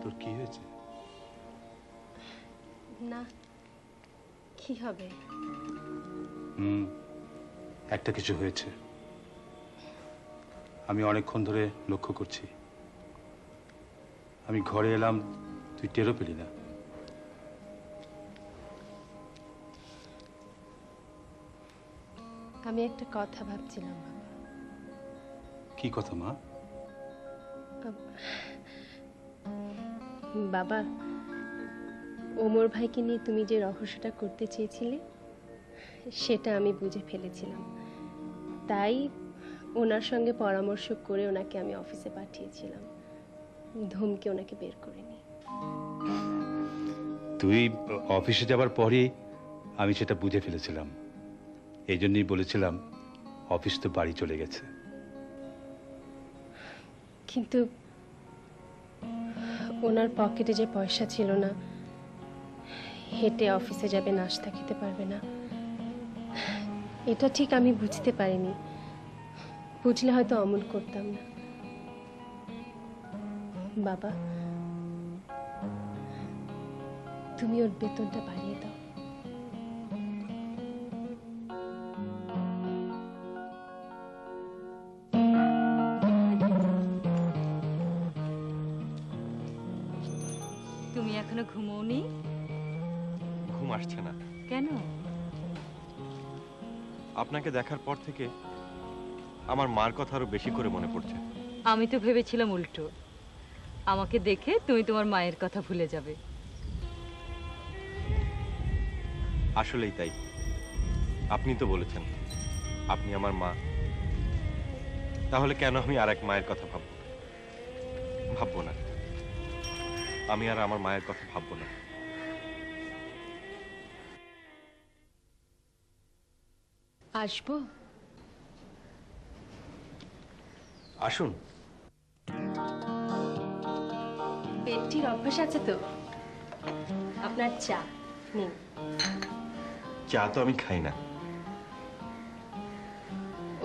Speaker 1: তোর কি হয়েছে?
Speaker 8: না, কি হবে?
Speaker 1: একটা কিছু হয়েছে। আমি অনেকক্ষণ ধরে লক্ষ্য করছি। আমি ঘরে এলাম, তুই টেরও পেলি না।
Speaker 8: আমি একটা কথা ভাবছিলাম বাবা।
Speaker 1: কি কথা মা?
Speaker 8: বাবা, ওমর ভাইকে নিয়ে তুমি যে রহস্যটা করতে চেয়েছিলে সেটা আমি বুঝে ফেলেছিলাম, তাই ওনার সঙ্গে পরামর্শ করে ওনাকে আমি অফিসে পাঠিয়েছিলাম, ধমকে ওনাকে বের করে নি।
Speaker 1: তুই অফিসে যাবার পরই আমি সেটা বুঝে ফেলেছিলাম। এই জন্যই বলেছিলাম অফিস তো বাড়ি চলে গেছে।
Speaker 8: কিন্তু ওনার পকেটে যে পয়সা ছিল না, হেঁটে অফিসে যাবে, নাস্তা খেতে পারবে না, এটা ঠিক আমি বুঝতে পারিনি। বুঝলে হয়তো অমন করতাম না। বাবা, তুমি ওর বেতনটা বাড়িয়ে দাও।
Speaker 2: তুমি এখনো ঘুমোওনি?
Speaker 5: ঘুম আসছে না।
Speaker 2: কেন?
Speaker 5: আপনাকে দেখার পর থেকে আমার মার কথা আরো বেশি করে মনে পড়ছে।
Speaker 2: আমি তো ভেবেছিলাম উল্টো, আমাকে দেখে তুমি তোমার মায়ের কথা ভুলে যাবে।
Speaker 5: আসলেই তাই, আপনি তো বলেছেন আপনি আমার মা, তাহলে কেন আমি আর এক মায়ের কথা ভাববো না? আমি আর আমার মায়ের কথা ভাববো না।
Speaker 8: আসবো?
Speaker 5: আসুন।
Speaker 8: পেটটির অভ্যাস আছে তো? আপনার চা নিন।
Speaker 5: চা তো আমি খাই না,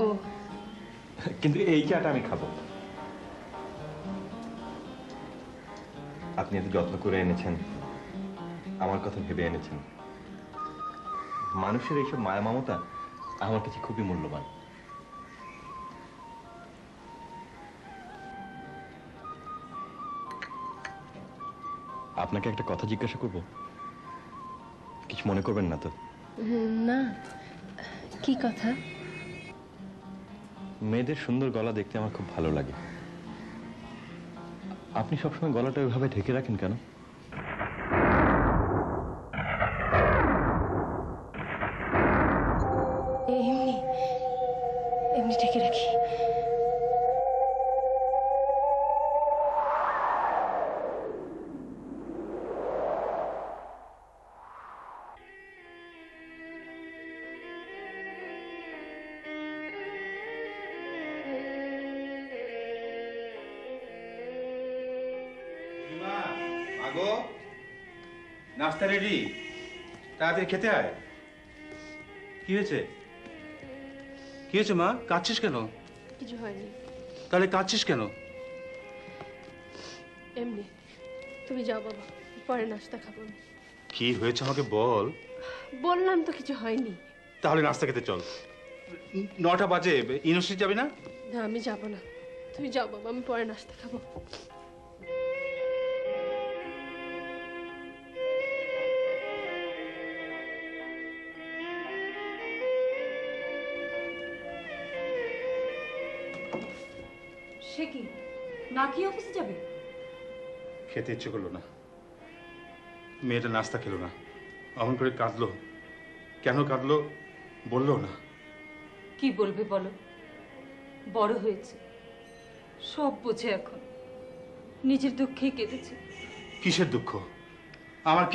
Speaker 8: ও
Speaker 5: কিন্তু এই চাটা আমি খাবো। আপনি এত যত্ন করে এনেছেন, আমার কথা ভেবে এনেছেন। মানুষের এইসব মায়া মমতা আমার কাছে খুবই মূল্যবান। আপনাকে একটা কথা জিজ্ঞাসা করব, কিছু মনে করবেন না তো?
Speaker 8: না, কি কথা?
Speaker 5: মেয়েদের সুন্দর গলা দেখতে আমার খুব ভালো লাগে। আপনি সবসময় গলাটা ওইভাবে ঢেকে রাখেন কেন?
Speaker 8: এমনি এমনি ঢেকে রাখি।
Speaker 7: আগো, নাস্তা রেডি, তাড়াতাড়ি খেতে আয়। কি হয়েছে? কি হয়েছে মা? কাঁদছিস কেন?
Speaker 8: কিছু হয়নি।
Speaker 7: তাহলে কাঁদছিস কেন?
Speaker 8: এমনি। তুমি যাও বাবা, পরে নাস্তা খাবো আমি।
Speaker 7: কি হয়েছে আমাকে বল।
Speaker 8: বললাম তো কিছু হয়নি।
Speaker 7: তাহলে নাস্তা খেতে চল। 9টা বাজে, ইউনিভার্সিটি যাবি না?
Speaker 8: না, আমি যাবো না। তুমি যাও বাবা, আমি পরে নাস্তা খাবো।
Speaker 2: সে কি, না কি অফিসে যাবে?
Speaker 1: খেতে ইচ্ছে করলো না। মেয়েটা নাস্তা খেলো না, অমন করে কাঁদলো।
Speaker 7: কেন কাঁদলো বললো না?
Speaker 2: কি বলবে বলো? বড় হয়েছে, সব বোঝে এখন। নিজের দুঃখেই কেঁদেছে।
Speaker 7: কিসের দুঃখ? আমার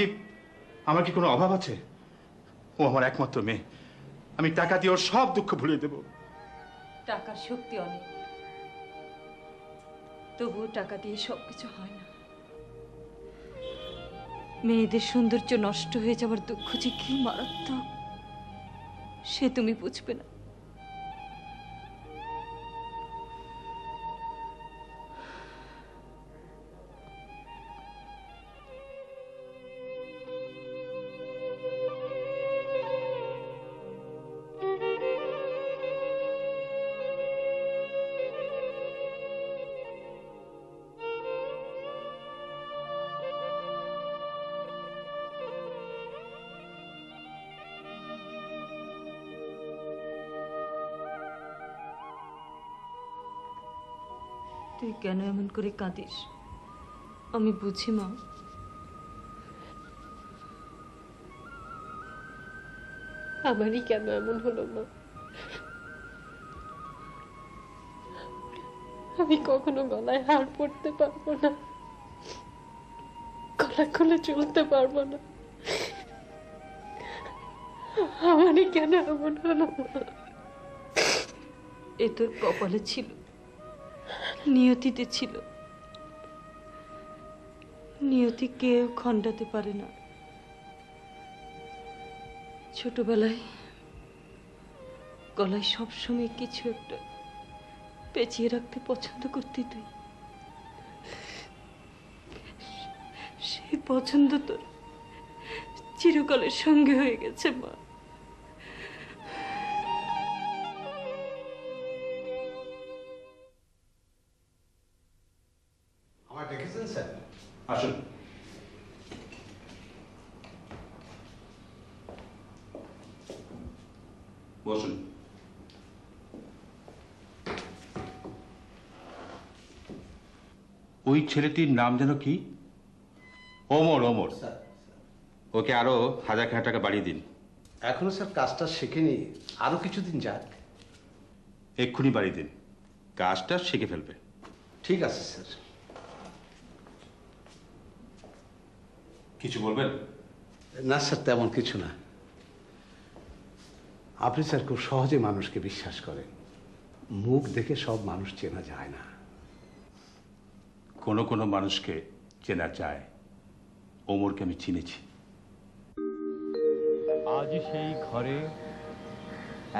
Speaker 7: কি কোনো অভাব আছে? ও আমার একমাত্র মেয়ে। আমি টাকা দিয়ে ওর সব দুঃখ ভুলিয়ে দেব।
Speaker 2: টাকার শক্তি অনেক, তবুও টাকা দিয়ে সবকিছু হয় না। মেয়েদের সৌন্দর্য নষ্ট হয়ে যাওয়ার দুঃখ যে কি মারাত্মক, সে তুমি বুঝবে না। তুই কেন এমন করে কাঁদিস? আমি বুঝি মা।
Speaker 8: আমারই কেন এমন হলো মা? আমি কখনো গলায় হার পড়তে পারবো না, গলা খুলে চলতে পারবো না। আমারই কেন এমন হলো মা?
Speaker 2: এ তোর কপালে ছিল, নিয়তিতে ছিল। নিয়তি কেউ খণ্ডাতে পারে না। ছোটবেলায় গলায় সবসময় কিছু একটা পেঁচিয়ে রাখতে পছন্দ করতি তুই। সেই পছন্দ তোর চিরকালের সঙ্গে হয়ে গেছে মা।
Speaker 6: আমার ডেকেছেন স্যার?
Speaker 7: আসুন। বসুন। ওই ছেলেটির নাম যেন কি? ওমর। ওমর, ওকে আরো 1000 টাকা বাড়িয়ে দিন।
Speaker 6: এখনো স্যার কাজটা শেখেনি, আরো কিছুদিন যাক।
Speaker 7: এক্ষুনি বাড়িয়ে দিন, কাজটা শিখে ফেলবে।
Speaker 6: ঠিক আছে স্যার।
Speaker 7: কিছু বলবেন?
Speaker 6: না স্যার, তেমন কিছু না। আপনি স্যার খুব সহজে মানুষকে বিশ্বাস করেন। মুখ দেখে সব মানুষ চেনা যায় না।
Speaker 7: কোনো কোনো মানুষকে চেনা যায়। ওমরকে আমি চিনেছি।
Speaker 5: আজ সেই ঘরে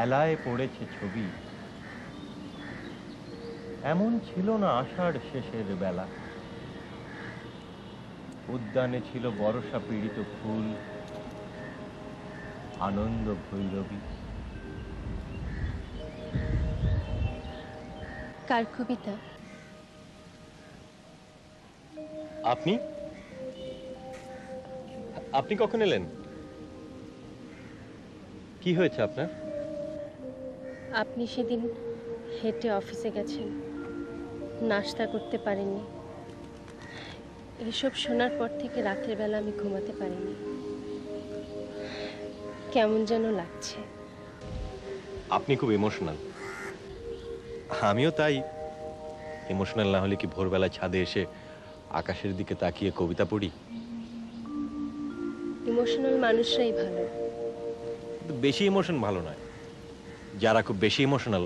Speaker 5: এলায় পড়েছে ছবি, এমন ছিল না আষাঢ় শেষের বেলা। উদ্যানে ছিল বর্ষা পীড়িত ফুল, আনন্দ ভৈরবী।
Speaker 8: কার কবিতা?
Speaker 5: আপনি আপনি কখন এলেন? কি হয়েছে আপনার?
Speaker 8: আপনি সেদিন হেঁটে অফিসে গেছেন, নাস্তা করতে পারেননি। এসব শোনার পর থেকে রাতের বেলা আমি ঘুমাতে পারিনি। কেমন যেন লাগছে।
Speaker 5: আপনি খুব ইমোশনাল। আমিও তাই। ইমোশনাল না হলে কি ভোরবেলা ছাদে এসে আকাশের দিকে তাকিয়ে কবিতা পড়ি?
Speaker 8: ইমোশনাল মানুষরাই ভালো।
Speaker 5: কিন্তু বেশি ইমোশন ভালো নয়। যারা খুব বেশি ইমোশনাল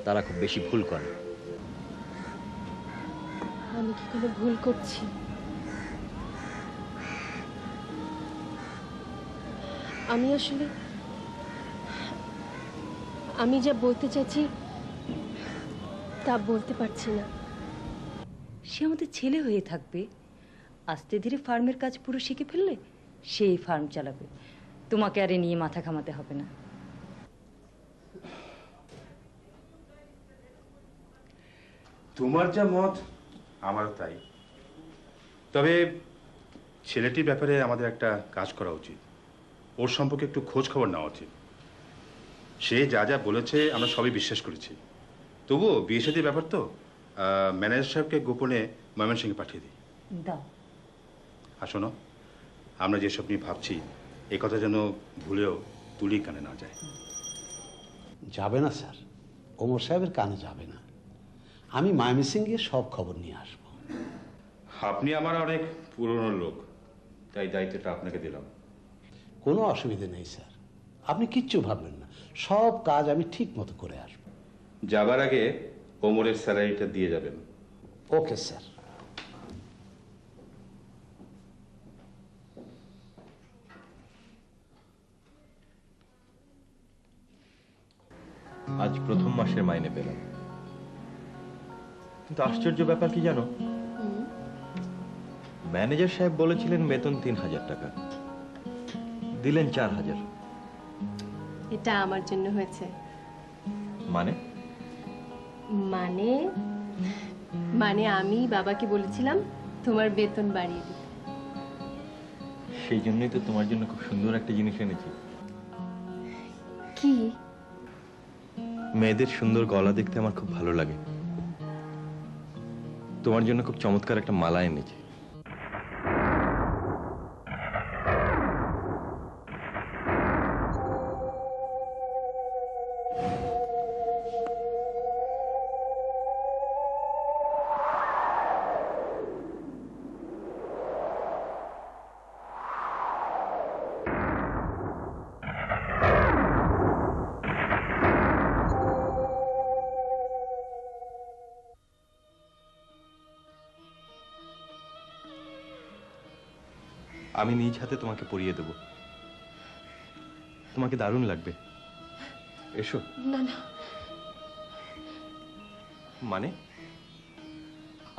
Speaker 5: তারা খুব বেশি ভুল করে।
Speaker 8: আমি কি কোনো ভুল করছি? আমি যা বলতে চাইছি তা বলতে পারছি না।
Speaker 2: সে আমাদের ছেলে হয়ে থাকবে। আস্তে ধীরে ফার্মের কাজ পুরো শিখে ফেললে সেই ফার্ম চালাবে। তোমাকে আর এ নিয়ে মাথা ঘামাতে হবে না।
Speaker 7: তোমার যা মত আমারও তাই। তবে ছেলেটির ব্যাপারে আমাদের একটা কাজ করা উচিত। ওর সম্পর্কে একটু খোঁজ খবর নেওয়া উচিত। সে যা যা বলেছে আমরা সবই বিশ্বাস করেছি। তবুও বিয়ে শাদীর ব্যাপার তো, ম্যানেজার সাহেবকে গোপনে ময়মনসিংহে পাঠিয়ে দিই।
Speaker 2: দাও।
Speaker 7: আর শোনো, আমরা যেসব নিয়ে ভাবছি এই কথা যেন ভুলেও তুলি কানে না যায়।
Speaker 6: যাবে না স্যার, ওমর সাহেবের কানে যাবে না। আমি ময়মনসিংহ গিয়ে সব খবর নিয়ে আসবো।
Speaker 7: আপনি আমার অনেক পুরনো লোক, তাই দায়িত্বটা আপনাকে দিলাম।
Speaker 6: কোনো অসুবিধে নেই স্যার, আপনি কিচ্ছু ভাববেন না, সব কাজ আমি ঠিক মতো করে আসবো।
Speaker 7: যাবার আগে ওমরের স্যালারিটা দিয়ে যাবেন।
Speaker 6: Okay sir.
Speaker 5: আজ প্রথম মাসের মাইনে পেলাম, কিন্তু আশ্চর্য ব্যাপার কি জানো, ম্যানেজার সাহেব বলেছিলেন বেতন 3,000 টাকা, দিলেন 4,000।
Speaker 8: এটা আমার জন্য হয়েছে।
Speaker 5: মানে?
Speaker 8: মানে মানে আমি বাবাকে বলেছিলাম তোমার বেতন বাড়িয়ে দিতে।
Speaker 5: সেই জন্যই তো তোমার জন্য খুব সুন্দর একটা জিনিস এনেছি।
Speaker 8: কি?
Speaker 5: মেয়েদের সুন্দর গলা দেখতে আমার খুব ভালো লাগে, তোমার জন্য খুব চমৎকার একটা মালা এনেছি। আমি নিজ হাতে তোমাকে পরিয়ে দেব, তোমাকে দারুণ লাগবে। এসো।
Speaker 8: না না,
Speaker 5: মানে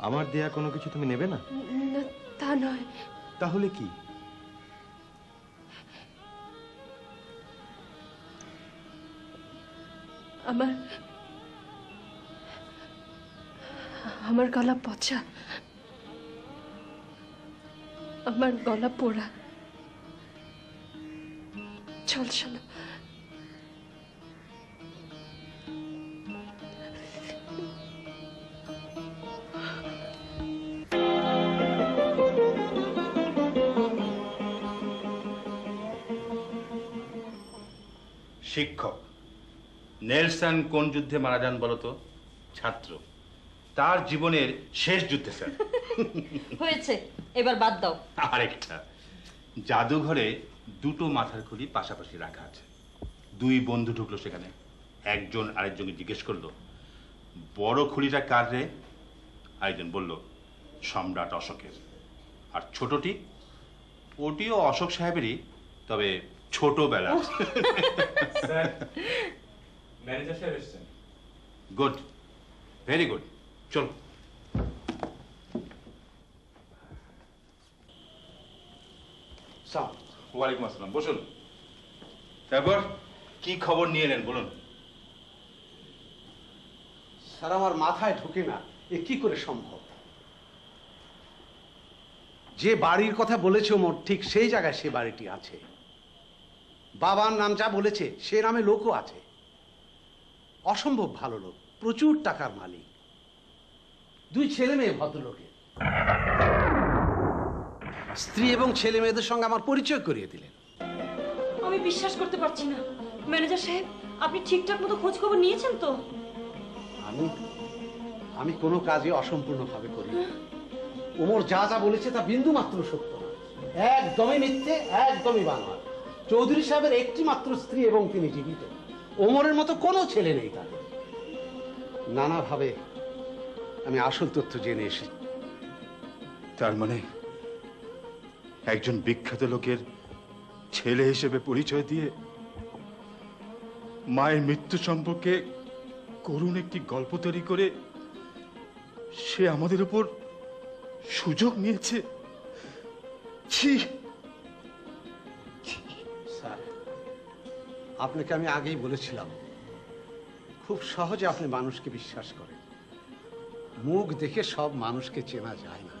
Speaker 5: আমার দেয়া কোনো কিছু তুমি নেবে না?
Speaker 8: না তা নয়।
Speaker 5: তাহলে কি?
Speaker 8: আমার আমার গলা পচা, আমার গলা পোড়া, ঝলসানো।
Speaker 7: শিক্ষক নেলসন কোন যুদ্ধে মারা যান বলতো? ছাত্র, তার জীবনের শেষ যুদ্ধে স্যার।
Speaker 2: হয়েছে, এবার বাদ দাও।
Speaker 7: আরেকটা, জাদুঘরে দুটো মাথার খুলি পাশাপাশি রাখা আছে। দুই বন্ধু ঢুকলো সেখানে, একজন আরেকজনকে জিজ্ঞেস করলো বড় খুলিটা কার রে? আরেকজন বলল সম্রাট অশোকের। আর ছোটটি? ওটিও অশোক সাহেবেরই, তবে ছোটবেলা।
Speaker 4: ম্যানেজার সাহেব এসেছেন।
Speaker 7: গুড, ভেরি গুড, চল। ওয়ালাইকুম আসসালাম, বসুন। তারপর কি খবর নিয়ে নেন বলুন।
Speaker 6: স্যার, আমার মাথায় ঢোকে না এ কি করে সম্ভব। যে বাড়ির কথা বলেছে ওমর, ঠিক সেই জায়গায় সে বাড়িটি আছে। বাবার নাম যা বলেছে সে নামে লোকও আছে। অসম্ভব ভালো লোক, প্রচুর টাকার মালিক, দুই ছেলে মেয়ে ভদ্রলোকের। স্ত্রী এবং ছেলে মেয়েদের সঙ্গে আমার পরিচয় করিয়ে দিলেন।
Speaker 2: আমি বিশ্বাস করতে পারছি না। ম্যানেজার সাহেব, আপনি ঠিকঠাক মতো খোঁজ খবর নিয়েছেন তো?
Speaker 6: আমি কোনো কাজে অসম্পূর্ণভাবে করি না। ওমর যা যা বলেছে তা বিন্দু মাত্র সত্য না, একদমই মিথ্যে, একদমই বানোয়াট। চৌধুরী সাহেবের একটি মাত্র স্ত্রী এবং তিনি জীবিত। ওমরের মতো কোনো ছেলে নেই তাদের। নানাভাবে আমি আসল তথ্য জেনে এসেছি।
Speaker 7: তার মানে একজন বিখ্যাত লোকের ছেলে হিসেবে পরিচয় দিয়ে মায়ের মৃত্যু সম্পর্কে করুণ একটি গল্প তৈরি করে সে আমাদের উপর সুযোগ নিয়েছে। ছি!
Speaker 6: স্যার, আপনাকে আমি আগেই বলেছিলাম, খুব সহজে আপনি মানুষকে বিশ্বাস করেন। মুখ দেখে সব মানুষকে চেনা যায় না।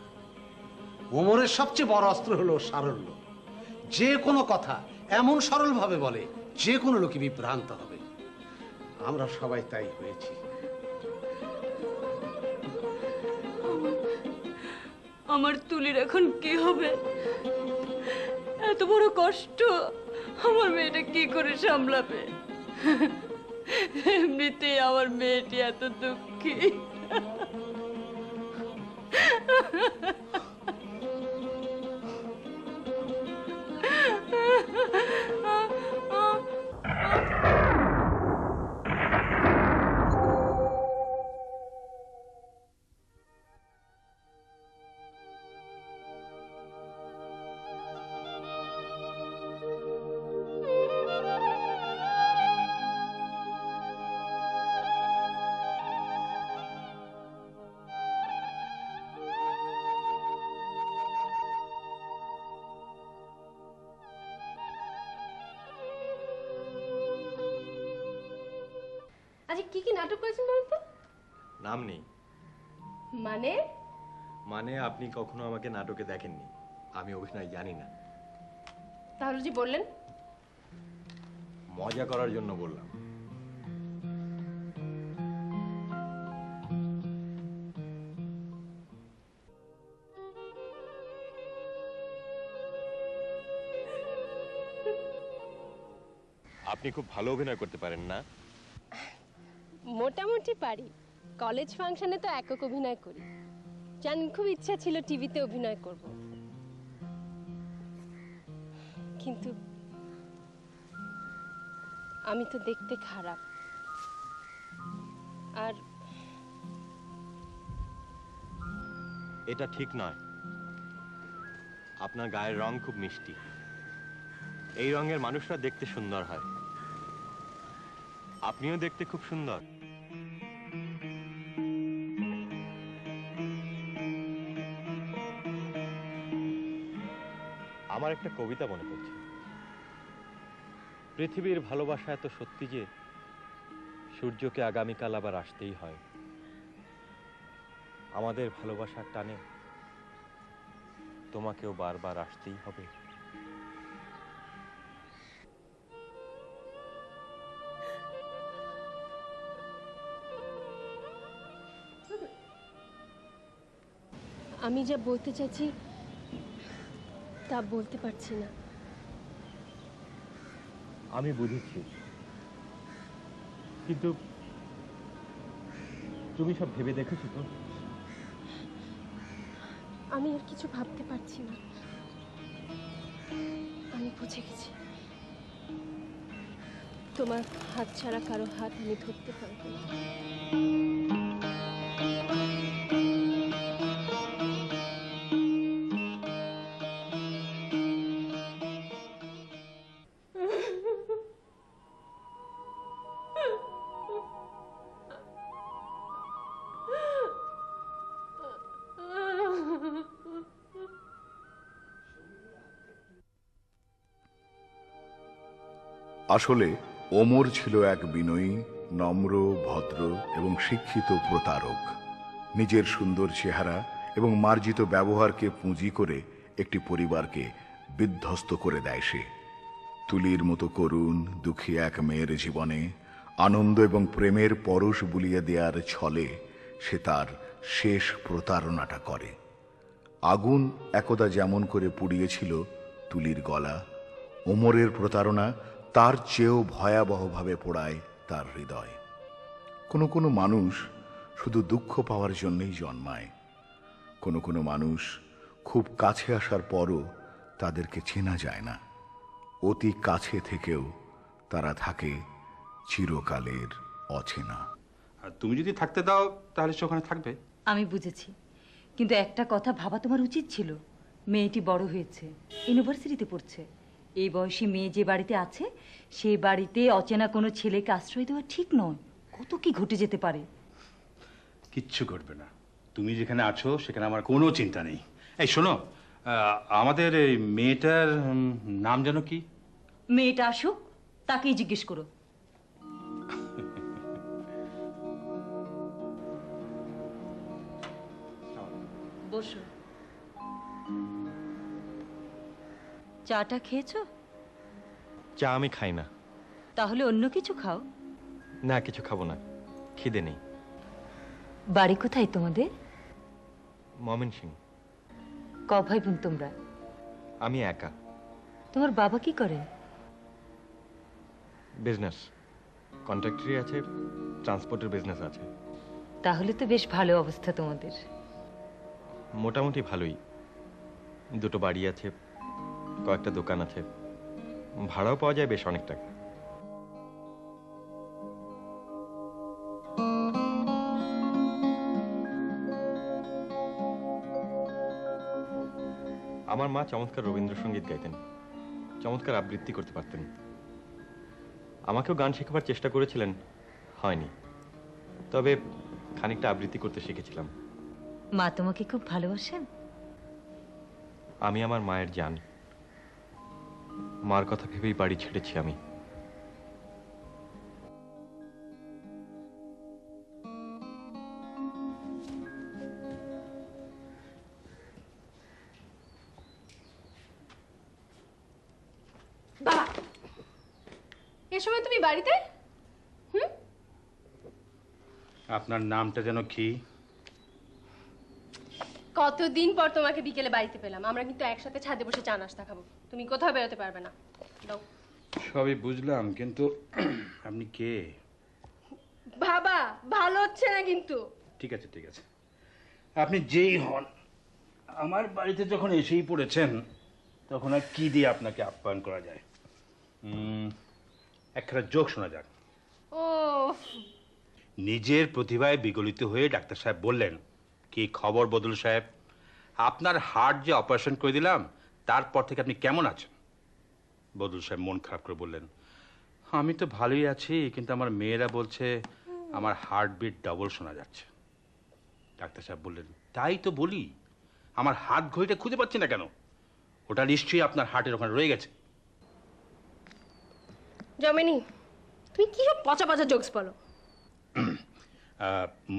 Speaker 6: ওমরের সবচেয়ে বড় অস্ত্র হলো সারল্য। যে কোনো কথা এমন সরলভাবে বলে যে কোনো লোকই বিভ্রান্ত হবে। আমরা সবাই তাই হয়েছি।
Speaker 2: আমার তুলির এখন কি হবে? এত বড় কষ্ট আমার মেয়েটা কি করে সামলাবে? এমনিতেই আমার মেয়েটি এত দুঃখী।
Speaker 8: আচ্ছা কি কি নাটক করেছেন বলুন তো?
Speaker 5: নাম নেই।
Speaker 8: মানে?
Speaker 5: মানে আপনি কখনো আমাকে নাটকে দেখেননি, আমি অভিনয় জানি না।
Speaker 8: তাহলে যে বললেন
Speaker 5: মজা করার জন্য বললাম। আপনি খুব ভালো অভিনয় করতে পারেন না?
Speaker 8: মোটামুটি পারি। কলেজ ফাংশনে তো একক অভিনয় করি। জানেন খুব ইচ্ছা ছিল টিভিতে অভিনয় করব, কিন্তু আমি তো দেখতে খারাপ। আর
Speaker 5: এটা ঠিক নয়। আপনার গায়ের রং খুব মিষ্টি, এই রঙের মানুষরা দেখতে সুন্দর হয়। আপনিও দেখতে খুব সুন্দর। আমার একটা কবিতা মনে পড়ছে। পৃথিবীর ভালোবাসা এত সত্যি যে সূর্যকে আগামীকাল আবার আসতেই হয়। আমাদের ভালোবাসার টানে তোমাকেও বারবার আসতেই হবে।
Speaker 8: আমি যা বলতে চাইছি তা বলতে পারছি না।
Speaker 5: আমি বুঝেছি, কিন্তু তুমি সব ভেবে দেখেছো তো?
Speaker 8: আমি আর কিছু ভাবতে পারছি না। আমি বুঝে গেছি তোমার হাত ছাড়া কারো হাত আমি ধরতে পারবো না।
Speaker 9: আসলে ওমর ছিল এক বিনয়ী, নম্র, ভদ্র এবং শিক্ষিত প্রতারক। নিজের সুন্দর চেহারা এবং মার্জিত ব্যবহারকে পুঁজি করে একটি পরিবারকে বিধ্বস্ত করে দেয় সে। তুলির মতো করুণ দুঃখী এক মেয়ের জীবনে আনন্দ এবং প্রেমের পরশ বুলিয়ে দেওয়ার ছলে সে তার শেষ প্রতারণাটা করে। আগুন একদা যেমন করে পুড়িয়েছিল তুলির গলা, ওমরের প্রতারণা তার চেয়েও ভয়াবহভাবে পোড়ায় তার হৃদয়। কোনো কোনো মানুষ শুধু দুঃখ পাওয়ার জন্যই জন্মায়। কোনো কোনো মানুষ খুব কাছে আসার পরও তাদেরকে চেনা যায় না। অতি কাছে থেকেও তারা থাকে চিরকালের অচেনা।
Speaker 4: আর তুমি যদি থাকতে দাও তাহলে সে ওখানে থাকবে।
Speaker 2: আমি বুঝেছি, কিন্তু একটা কথা ভাবা তোমার উচিত ছিল। মেয়েটি বড় হয়েছে, ইউনিভার্সিটিতে পড়ছে। এই বয়সী মেয়ে যে বাড়িতে আছে সেই বাড়িতে অচেনা কোনো ছেলেকে আশ্রয় দেওয়া ঠিক নয়। কত কি ঘটে যেতে পারে।
Speaker 4: কিচ্ছু ঘটবে না। তুমি যেখানে আছো সেখানে আমার কোনো চিন্তা নেই। এই শোনো, আমাদের এই মেয়েটার নাম যেন কি?
Speaker 2: মেয়েটা আসুক, তাকেই জিজ্ঞেস করো। বসো। চাটা খেয়েছো?
Speaker 5: চা আমি খাই না।
Speaker 2: তাহলে অন্য কিছু খাও।
Speaker 5: না, কিছু খাবো না, খিদে নেই।
Speaker 2: বাড়ি কোথায় তোমাদের?
Speaker 5: ময়মনসিং।
Speaker 2: ক ভাই বোন তোমরা?
Speaker 5: আমি একা।
Speaker 2: তোমার বাবা কি করেন?
Speaker 5: বিজনেস, কন্ট্রাক্টরি আছে, ট্রান্সপোর্টের বিজনেস আছে।
Speaker 2: তাহলে তো বেশ ভালো অবস্থা তোমাদের।
Speaker 5: মোটামুটি ভালোই। দুটো বাড়ি আছে, কয়েকটা দোকান আছে, ভাড়াও পাওয়া যায় বেশ অনেক টাকা। আমার মা চমৎকার রবীন্দ্রসঙ্গীত গাইতেন, চমৎকার আবৃত্তি করতে পারতেন। আমাকেও গান শেখাবার চেষ্টা করেছিলেন, হয়নি। তবে খানিকটা আবৃত্তি করতে শিখেছিলাম।
Speaker 2: মা তোমাকে খুব ভালোবাসেন?
Speaker 5: আমি আমার মায়ের জান। মার কথা ভেবেই বাড়ি ছেড়েছি আমি।
Speaker 8: বাবা, এ সময় তুমি বাড়িতে?
Speaker 7: আপনার নামটা যেন কি?
Speaker 8: কতদিন পর তোমাকে বিকেলে বাড়িতে পেলাম। আমরা কিন্তু একসাথে ছাদে বসে চা নাস্তা খাবো। তুমি কোথাও বেরোতে পারবে না। দাও।
Speaker 7: সবই বুঝলাম, কিন্তু আপনি কে?
Speaker 8: বাবা, ভালো হচ্ছে না কিন্তু।
Speaker 7: ঠিক আছে ঠিক আছে, আপনি যেই হন, আমার বাড়িতে যখন এসেই পড়েছেন তখন আর কি দিয়ে আপনাকে আপ্যায়ন করা যায়? একটা জোক শোনা যাক।
Speaker 8: ও,
Speaker 7: নিজের প্রতিভায় বিগলিত হয়ে ডাক্তার সাহেব বললেন, কি খবর বদল সাহেব, আপনার হার্ট যে অপারেশন করে দিলাম তারপর থেকে আপনি কেমন আছেন? বদল সাহেব মন খারাপ করে বললেন, আমি তো ভালোই আছি, কিন্তু আমার মেয়েরা বলছে আমার হার্টবিট ডবল শোনা যাচ্ছে। ডাক্তার সাহেব বললেন, তাই তো বলি, আমার হাত ঘড়িটা খুঁজে পাচ্ছি না কেন? ওটা নিশ্চয়ই আপনার হার্টের ওখানে রয়ে গেছে।
Speaker 8: জমেনি, তুমি কি সব পচা পচা জোকস বলো?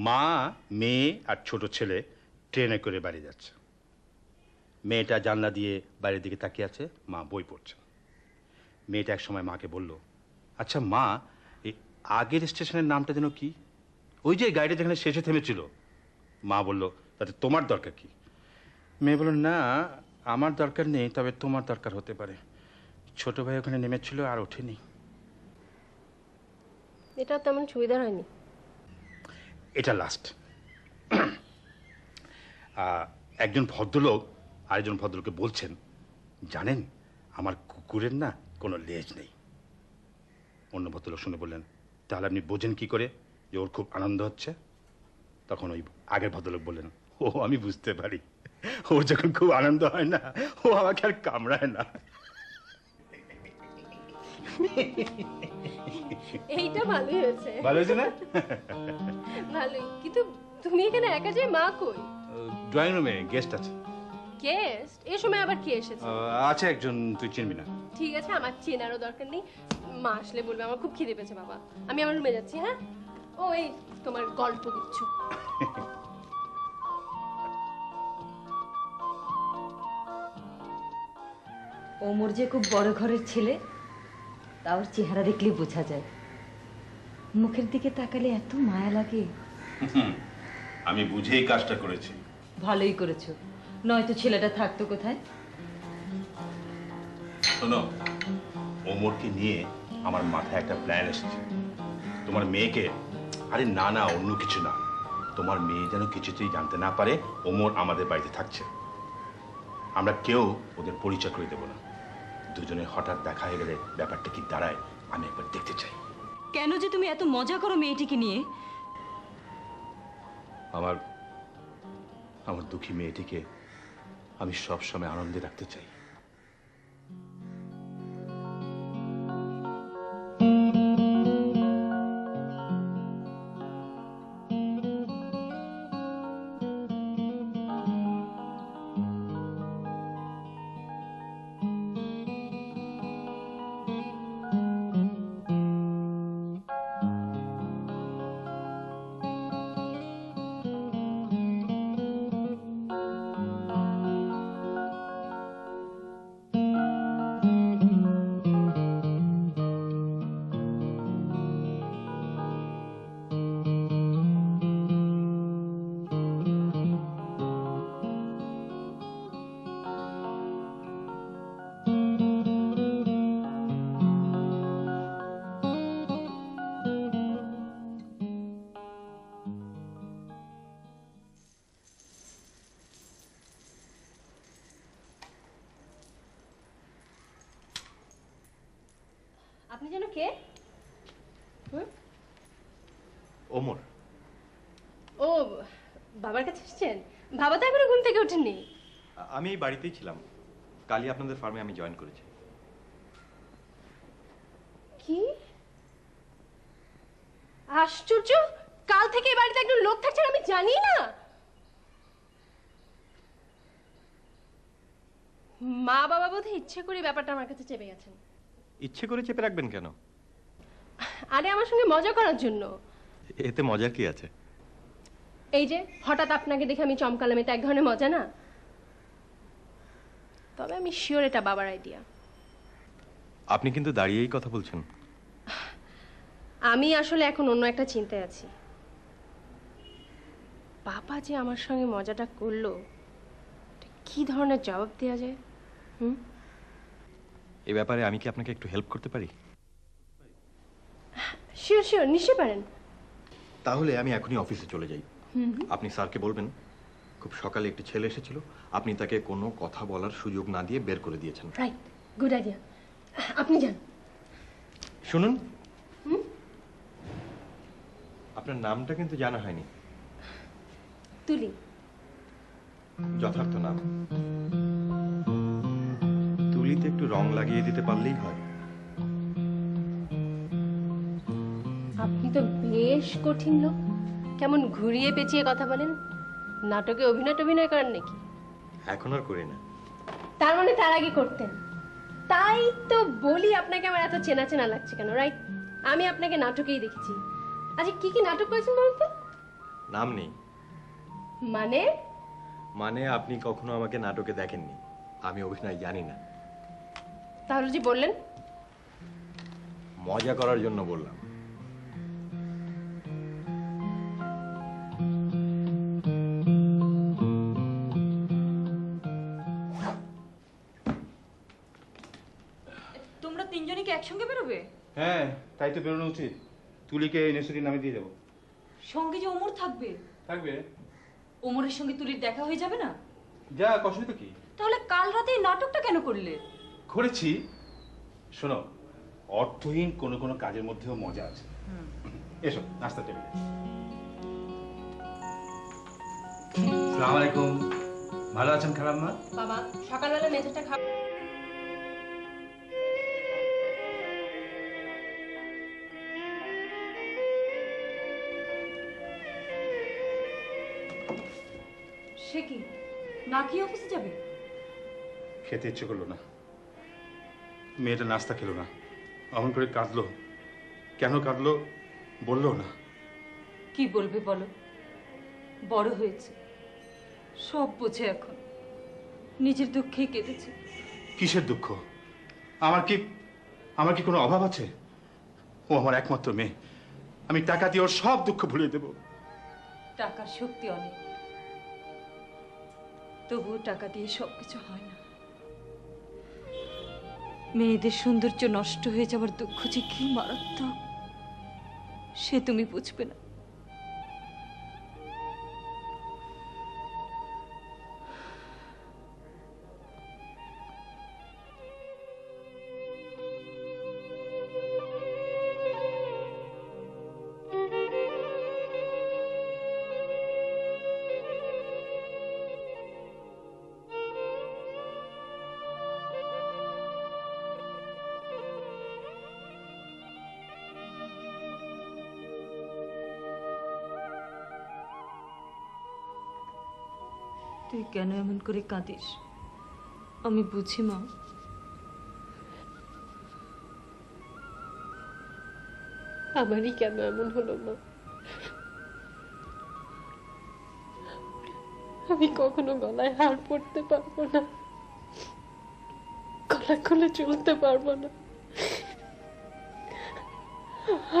Speaker 7: মা, মেয়ে আর ছোট ছেলে ট্রেনে করে বাড়ি যাচ্ছে। মেয়েটা জানলা দিয়ে বাইরের দিকে তাকিয়ে আছে, মা বই পড়ছে। মেয়েটা এক সময় মাকে বলল, আচ্ছা মা, এই আগের স্টেশনের নামটা যেন কি? ওই যে গাড়িটা যেখানে শেষে থেমেছিল। মা বলল, তাতে তোমার দরকার কি? মেয়ে বলল, না আমার দরকার নেই, তবে তোমার দরকার হতে পারে। ছোট ভাই ওখানে নেমেছিল আর ওঠেনি।
Speaker 8: এটা তেমন সুবিধা হয়নি।
Speaker 7: এটা লাস্ট। একজন ভদ্রলোক আরেকজন ভদ্রলোককে বলছেন, জানেন আমার কুকুরের না কোনো লেজ নেই। অন্য ভদ্রলোক শুনে বললেন, তাহলে আপনি বোঝেন কি করে যে ওর খুব আনন্দ হচ্ছে? তখন ওই আগের ভদ্রলোক বললেন, ও আমি বুঝতে পারি, ওর যখন খুব আনন্দ হয় না ও আমাকে আর কামড়ায় না।
Speaker 8: এইটা ভালোই হয়েছে।
Speaker 7: ভালো হয়েছে না?
Speaker 8: ভালোই, কিন্তু তুমি এখানে একা যে, মা কই?
Speaker 7: ড্রয়িং রুমে গেস্ট আছে।
Speaker 8: গেস্ট? এই সময় আবার কি এসেছে?
Speaker 7: আছে একজন, তুই চিনবি না।
Speaker 8: ঠিক আছে, আমার চেনারও দরকার নেই। মা আসলে বলবে আমার খুব খিদে পেয়েছে। বাবা, আমি আমার রুমে যাচ্ছি। হ্যাঁ, ও এই তোমার গল্প দিচ্ছ।
Speaker 2: ওমর যে খুব বড় ঘরের ছেলে, তা ওর চেহারা দেখলেই বোঝা যায়। মুখের দিকে তাকালে এত মায়া লাগে।
Speaker 7: আমি বুঝেই কাজটা করেছি।
Speaker 2: ভালোই করেছো, নয়তো ছেলেটা থাকতো কোথায়?
Speaker 7: শোনো, ওমরকে নিয়ে আমার মাথায় একটা প্ল্যান এসেছে। তোমার মেয়েকে, আরে না না অন্য কিছু না, তোমার মেয়ে যেন কিছুতেই জানতে না পারে ওমর আমাদের বাড়িতে থাকছে। আমরা কেউ ওদের পরিচয় করে দেবো না। দুজনে হঠাৎ দেখা হয়ে গেলে ব্যাপারটা কি দাঁড়ায় আমি একবার দেখতে চাই।
Speaker 2: কেন যে তুমি এত মজা করো মেয়েটিকে নিয়ে?
Speaker 7: আমার আমার দুঃখী মেয়েটিকে আমি সব সময় আনন্দে রাখতে চাই।
Speaker 8: আপনি যেন কে? হুম?
Speaker 5: ওমর।
Speaker 8: ও, বাবার কাছে এসেছেন? বাবা তো এখনো ঘুম থেকে ওঠেননি।
Speaker 5: আমি এই বাড়িতেই ছিলাম, কালই আপনাদের ফার্মে আমি জয়েন করেছি।
Speaker 8: কি আশ্চর্য! কাল থেকে এই বাড়িতে একজন লোক থাকছেন আমি জানি না। মা বাবা বোধহয় ইচ্ছে করে ব্যাপারটা আমার কাছে চেপে গেছেন।
Speaker 5: ইচ্ছে করে চেপে রাখবেন কেন?
Speaker 8: আরে আমার সঙ্গে মজা করার জন্য।
Speaker 5: এতে মজার কি আছে?
Speaker 8: এই যে হঠাৎ আপনাকে দেখে আমি চমকালাম, এটা এক ধরনের মজা না? তবে আমি শিওর এটা বাবার আইডিয়া।
Speaker 5: আপনি কিন্তু দাঁড়িয়েই কথা বলছেন।
Speaker 8: আমি আসলে এখন অন্য একটা চিন্তায় আছি। বাবা যে আমার সঙ্গে মজাটা করলো, এটা কি ধরনের জবাব দেওয়া যায়? হুম?
Speaker 5: এই ব্যাপারে আমি কি আপনাকে একটু হেল্প করতে পারি?
Speaker 8: শিওর শিওর, নিশ্চয়ই পারেন।
Speaker 5: তাহলে আমি এখনই অফিসে চলে যাই। আপনি স্যারকে বলবেন খুব সকালে একটি ছেলে এসেছিল, আপনি তাকে কোনো কথা বলার সুযোগ না দিয়ে বের করে দিয়েছেন।
Speaker 8: Right, good idea. আপনি যান।
Speaker 5: শুনুন, আপনার নামটা কিন্তু জানা হয়নি।
Speaker 8: তুলি।
Speaker 5: যথার্থ নাম। তুলিতে একটু রং লাগিয়ে দিতে পারলেই হয়।
Speaker 8: আপনি তো বেশ কঠিন লোক, কেমন ঘুরিয়ে পেঁচিয়ে কথা বলেন। নাটকে অভিনয় করেন নাকি?
Speaker 5: এখন আর করি না।
Speaker 8: তার মানে তার আগে করতেন। তাই তো বলি আপনাকে আমার এত চেনা চেনা লাগছে কেন। রাইট, আমি আপনাকে নাটকেই দেখেছি। আচ্ছা, কি কি নাটক করেছেন বলুন তো?
Speaker 5: নাম নেই।
Speaker 8: মানে?
Speaker 5: মানে আপনি কখনো আমাকে নাটকে দেখেননি, আমি অভিনয় জানি না।
Speaker 8: তাহলে যে বললেন?
Speaker 5: মজা করার জন্য বললাম।
Speaker 2: তোমরা তিনজনই কি একসঙ্গে বেরোবে?
Speaker 7: হ্যাঁ, তাই তো বেরোনো উচিত। তুলিকে ইউনিভার্সিটি নামে দিয়ে যাবো।
Speaker 2: সঙ্গে যে ওমর থাকবে।
Speaker 7: থাকবে?
Speaker 2: ওমরের সঙ্গে তুলির দেখা হয়ে যাবে না?
Speaker 7: যা, অসুবিধা কি?
Speaker 2: তাহলে কাল রাতে এই নাটকটা কেন করলে?
Speaker 7: করেছি। শোনো, অর্থহীন কোনো কোনো কাজের মধ্যেও মজা আছে। এসো নাস্তা টেবিলে। আসসালামু আলাইকুম। ভালো আছেন খালাম্মা?
Speaker 8: বাবা, সকালবেলা মেঝেটা খাওয়া।
Speaker 2: সে কি, না কি অফিসে যাবে?
Speaker 7: খেতে ইচ্ছে করলো না। মেয়েটা নাস্তা খেলো না, অমন করে কাঁদলো। কেন কাঁদলো বললো না।
Speaker 2: কি বলবে বলো? বড় হয়েছে, সব বোঝে এখন। নিজের দুঃখেই কেঁদেছে।
Speaker 7: কিসের দুঃখ? আমার কি কোনো অভাব আছে? ও আমার একমাত্র মেয়ে। আমি টাকা দিয়ে ওর সব দুঃখ ভুলিয়ে দেব।
Speaker 2: টাকার শক্তি অনেক, তবুও টাকা দিয়ে সবকিছু হয় না। মেয়েদের সৌন্দর্য নষ্ট হয়ে যাওয়ার দুঃখ যে কি মারাত্মক, সে তুমি বুঝবে না। তুই কেন এমন করে কাঁদিস? আমি বুঝি মা।
Speaker 8: আমারই কেন এমন হলো মা? আমি কখনো গলায় হার পড়তে পারবো না, গলা খুলে চলতে পারবো না।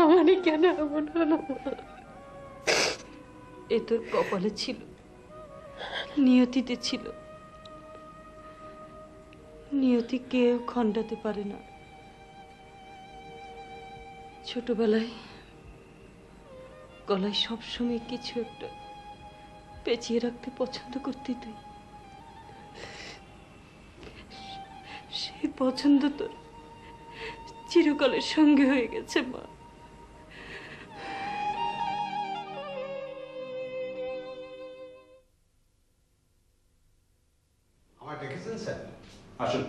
Speaker 8: আমারই কেন এমন হলো মা?
Speaker 2: এ তোর কপালে ছিল, নিয়তিতে ছিল। নিয়তি কেউ খণ্ডাতে পারে না। ছোটবেলায় গলায় সবসময় কিছু একটা পেঁচিয়ে রাখতে পছন্দ করতি তুই। সেই পছন্দ তোর চিরকালের সঙ্গে হয়ে গেছে মা।
Speaker 6: আমার ডেকেছেন স্যার?
Speaker 7: আসুন।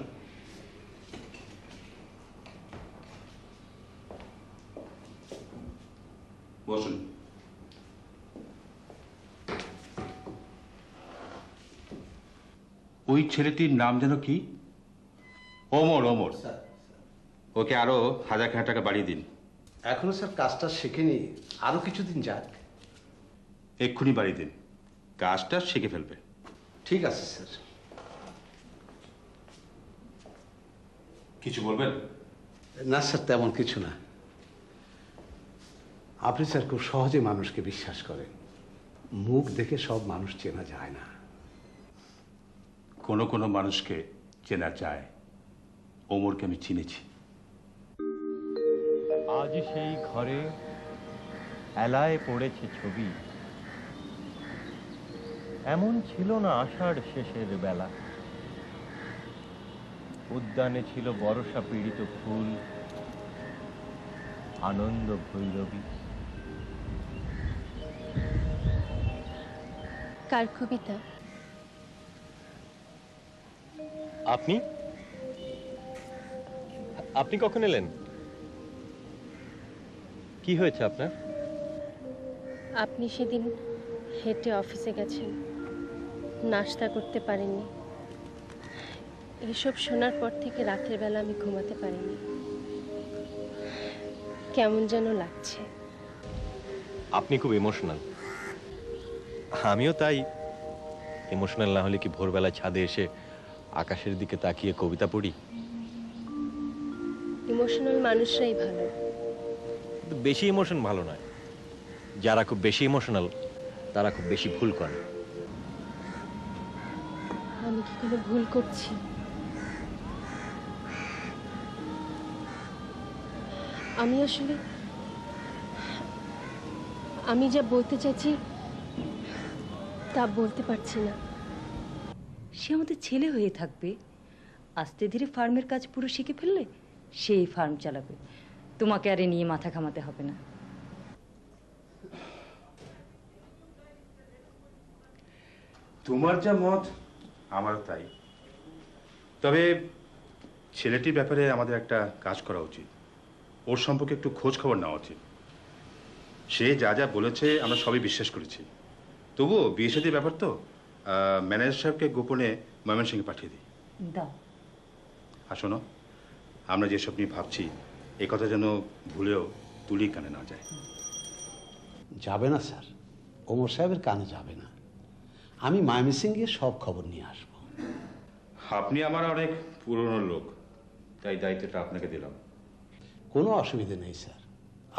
Speaker 7: বসুন। ওই ছেলেটির নাম যেন কি? ওমর। ওমর, ওকে আরো 1000 টাকা বাড়িয়ে দিন।
Speaker 6: এখনো স্যার কাজটা শেখেনি, আরো কিছুদিন যাক।
Speaker 7: এক্ষুনি বাড়িয়ে দিন, কাজটা শিখে ফেলবে।
Speaker 6: ঠিক আছে স্যার।
Speaker 7: কিছু বলবেন?
Speaker 6: না স্যার, তেমন কিছু না। আপনি স্যার খুব সহজে মানুষকে বিশ্বাস করেন। মুখ দেখে সব মানুষ চেনা যায় না।
Speaker 7: কোনো কোনো মানুষকে চেনা যায়। ওমরকে আমি চিনেছি।
Speaker 5: আজ সেই ঘরে এলায় পড়েছে ছবি, এমন ছিল না আষাঢ় শেষের বেলা। উদ্যানে ছিল বর্ষা পীড়িত ফুল, আনন্দ ভৈরবী।
Speaker 8: কার কবিতা?
Speaker 5: আপনি আপনি কখন এলেন? কি হয়েছে আপনার?
Speaker 8: আপনি সেদিন হেঁটে অফিসে গেছেন, নাস্তা করতে পারেননি। এসব শোনার পর থেকে রাতের বেলা আমি ঘুমাতে পারিনি। কেমন যেন লাগছে।
Speaker 5: আপনি খুব ইমোশনাল। আমিও তাই। ইমোশনাল না হলে কি ভোরবেলা ছাদে এসে আকাশের দিকে তাকিয়ে কবিতা পড়ি?
Speaker 8: ইমোশনাল মানুষরাই ভালো।
Speaker 5: কিন্তু বেশি ইমোশন ভালো নয়। যারা খুব বেশি ইমোশনাল তারা খুব বেশি ভুল করে।
Speaker 8: আমি কি কোনো ভুল করছি? আমি যা বলতে চাইছি তা বলতে পারছি না।
Speaker 2: সে আমাদের ছেলে হয়ে থাকবে। আস্তে ধীরে ফার্মের কাজ পুরো শিখে ফেললে সেই ফার্ম চালাবে। তোমাকে আর এ নিয়ে মাথা ঘামাতে হবে না।
Speaker 7: তোমার যা মত আমারও তাই। তবে ছেলেটির ব্যাপারে আমাদের একটা কাজ করা উচিত। ওর সম্পর্কে একটু খোঁজ খবর নেওয়া উচিত। সে যা যা বলেছে আমরা সবই বিশ্বাস করেছি। তবুও বিয়ে শাদীর ব্যাপার তো, ম্যানেজার সাহেবকে গোপনে ময়মনসিংহে পাঠিয়ে দিই।
Speaker 2: দাও।
Speaker 7: আর শোনো, আমরা যেসব নিয়ে ভাবছি এ কথা যেন ভুলেও তুলি কানে না যায়।
Speaker 6: যাবে না স্যার, ওমর সাহেবের কানে যাবে না। আমি ময়মনসিংহে গিয়ে সব খবর নিয়ে আসব।
Speaker 7: আপনি আমার অনেক পুরনো লোক, তাই দায়িত্বটা আপনাকে দিলাম।
Speaker 6: কোনো অসুবিধা নেই স্যার,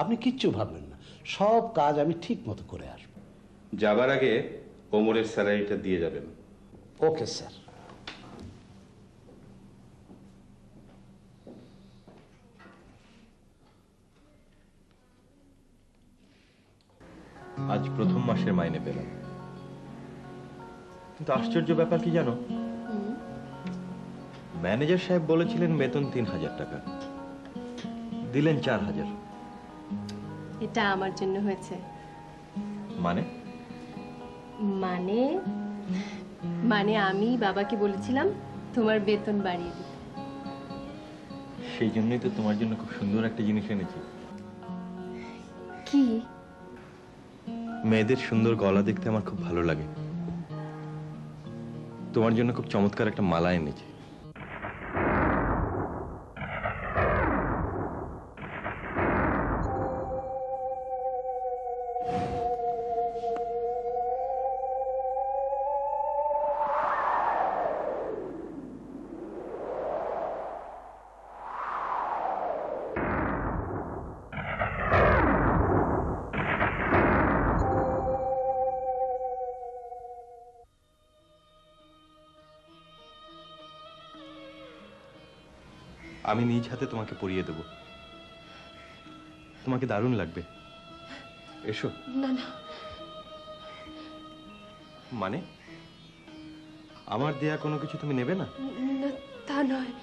Speaker 6: আপনি কিচ্ছু ভাববেন না। সব কাজ আমি ঠিক মতো করে আসব।
Speaker 7: যাবার আগে ওমরের স্যালারিটা দিয়ে যাবেন।
Speaker 6: Okay sir.
Speaker 5: আজ প্রথম মাসের মাইনে পেলাম। কিন্তু আশ্চর্য ব্যাপার কি জানো, ম্যানেজার সাহেব বলেছিলেন বেতন 3000 টাকা, দিলেন 4000।
Speaker 8: এটা আমার জন্য হয়েছে।
Speaker 5: মানে?
Speaker 8: মানে মানে আমি বাবাকে বলেছিলাম তোমার বেতন বাড়িয়ে দিতে।
Speaker 5: সেই জন্যই তো তোমার জন্য খুব সুন্দর একটা জিনিস এনেছি।
Speaker 8: কি?
Speaker 5: মেয়েদের সুন্দর গলা দেখতে আমার খুব ভালো লাগে। তোমার জন্য খুব চমৎকার একটা মালা এনেছি। আমি নিজ হাতে তোমাকে পরিয়ে দেব, তোমাকে দারুণ লাগবে। এসো।
Speaker 8: না না,
Speaker 5: মানে আমার দেয়া কোনো কিছু তুমি নেবে না?
Speaker 8: না তা নয়।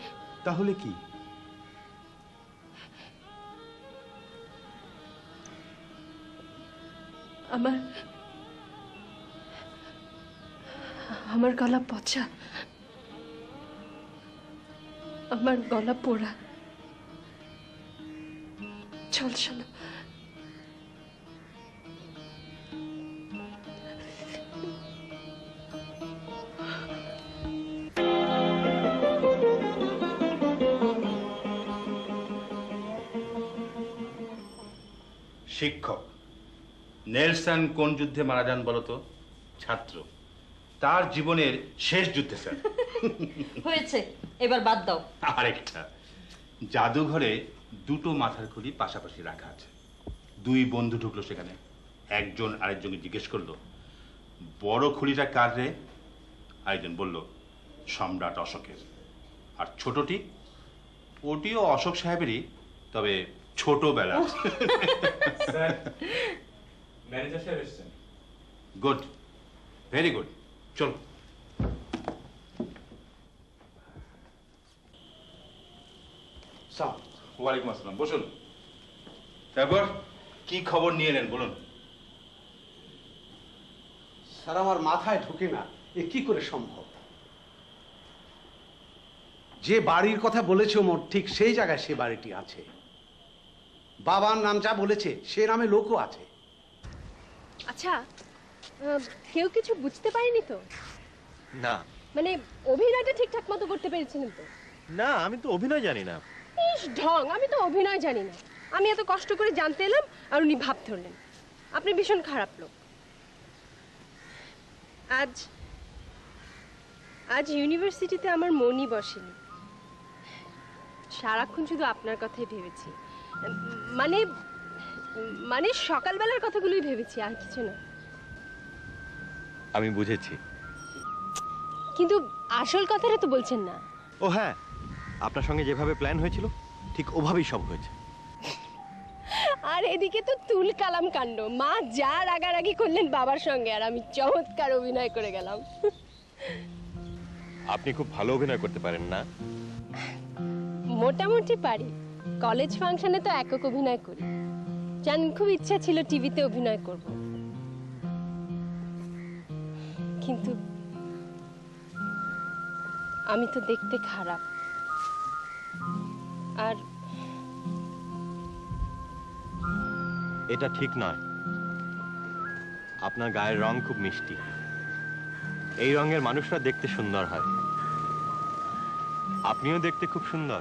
Speaker 5: তাহলে কি?
Speaker 8: আমার আমার গলা পচা, আমার গলা পোড়া। চল শোনো,
Speaker 7: শিক্ষক নেলসন কোন যুদ্ধে মারা যান বলতো? ছাত্র, তার জীবনের শেষ যুদ্ধে স্যার।
Speaker 2: হয়েছে, এবার বাদ দাও।
Speaker 7: আরেকটা, জাদুঘরে দুটো মাথার খুলি পাশাপাশি রাখা আছে। দুই বন্ধু ঢুকলো সেখানে, একজন আরেকজনকে জিজ্ঞেস করলো, বড় খুলিটা কার রে? আরেকজন বলল, সম্রাট অশোকের। আর ছোটটি? ওটিও অশোক সাহেবেরই, তবে ছোটবেলা।
Speaker 4: ম্যানেজার সাহেব এসেছেন।
Speaker 7: গুড, ভেরি গুড, চলো। ওয়ালাইকুম আসসালাম, বসুন। তারপর কি খবর নিয়ে এলেন বলুন।
Speaker 6: স্যার, আমার মাথায় ঢুকে না এ কি করে সম্ভব। যে বাড়ির কথা বলেছে ওমর, ঠিক সেই জায়গায় সে বাড়িটি আছে। বাবার নাম যা বলেছে সে নামে লোকও আছে।
Speaker 8: আচ্ছা, কেউ কিছু বুঝতে পারেনি তো?
Speaker 5: না
Speaker 8: মানে অভিনয়টা ঠিকঠাক মতো করতে পেরেছিলেন তো?
Speaker 5: না, আমি তো অভিনয় জানি না।
Speaker 8: ইস ঢং, আমি তো অভিনয় জানি না। আমি এত কষ্ট করে জানতে এলাম আর উনি ভাব ধরলেন। আপনি ভীষণ খারাপ লোক। আজ আজ ইউনিভার্সিটিতে আমার মনই বসেনি। সারাক্ষণ শুধু আপনার কথাই ভেবেছি। মানে মানে সকালবেলার কথাগুলোই ভেবেছি, আর কিছু না।
Speaker 5: আমি বুঝেছি।
Speaker 8: কিন্তু আসল কথাটা তো বলছেন না।
Speaker 5: ও হ্যাঁ, আপনার সঙ্গে যেভাবে প্ল্যান হয়েছিল ঠিক ওভাবেই সব হয়েছে।
Speaker 8: আর এদিকে তো তুল কালাম কাণ্ড। মা যা রাগারাগি করলেন বাবার সঙ্গে, আর আমি চমৎকার অভিনয় করে গেলাম।
Speaker 5: আপনি খুব ভালো অভিনয় করতে পারেন না?
Speaker 8: মোটামুটি পারি। কলেজ ফাংশনে তো একক অভিনয় করি। জানেন, খুব ইচ্ছা ছিল টিভিতে অভিনয় করব, কিন্তু আমি তো দেখতে খারাপ। আর
Speaker 5: এটা ঠিক নয়। আপনার গায়ের রং খুব মিষ্টি। এই রঙের মানুষরা দেখতে সুন্দর হয়। আপনিও দেখতে খুব সুন্দর।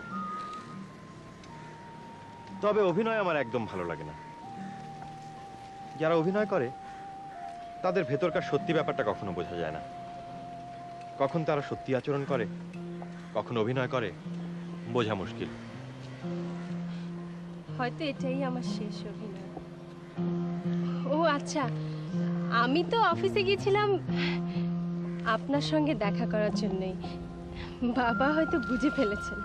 Speaker 5: তবে অভিনয় আমার একদম ভালো লাগে না। যারা অভিনয় করে তাদের ভেতরকার সত্যি ব্যাপারটা কখনো বোঝা যায় না। কখন তারা সত্যি আচরণ করে, কখন অভিনয় করে, বোঝা মুশকিল।
Speaker 8: হয়তো এটাই আমার শেষ অভিনয়। ও আচ্ছা, আমি তো অফিসে গিয়েছিলাম আপনার সঙ্গে দেখা করার জন্যই। বাবা হয়তো বুঝে ফেলেছেন।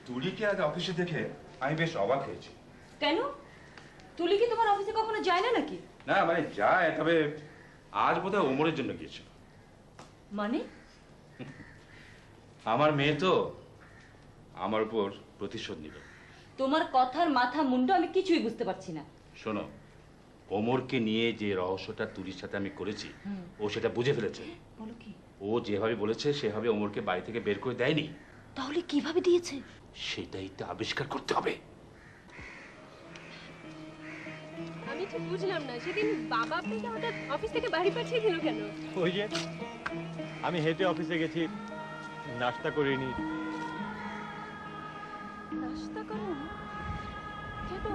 Speaker 4: তুলিকে আজ অফিসে দেখে আমি বেশ অবাক হয়েছি।
Speaker 2: কেন? তুলি কি তোমার অফিসে কখনো যায় না নাকি?
Speaker 4: না মানে যায়, তবে আজ বোধহয় ওমরের জন্য গিয়েছিল।
Speaker 2: মানে
Speaker 4: আমার মেয়ে তো আমার উপর প্রতিশোধ নিল।
Speaker 2: তোমার কথার মাথা মুন্ডু আমি কিছুই বুঝতে পারছি না।
Speaker 7: শোনো, ওমরকে নিয়ে যে রহস্যটা তুলির সাথে আমি করেছি, ও সেটা বুঝে ফেলেছে।
Speaker 2: বলো কি?
Speaker 7: ও যেভাবে বলেছে সেভাবে ওমরকে বাড়ি থেকে বের করে দেয়নি।
Speaker 2: তাহলে কিভাবে দিয়েছে?
Speaker 7: সেটাই তো আবিষ্কার করতে হবে।
Speaker 8: আমি ঠিক বুঝলাম না, সেদিন বাবা আপনাকে হঠাৎ অফিস থেকে বাড়ি পাঠিয়ে দিল কেন?
Speaker 5: ওই যে আমি হেঁটে অফিসে গেছি, নাস্তা করিনি।
Speaker 8: নাস্তা করেন? কেন?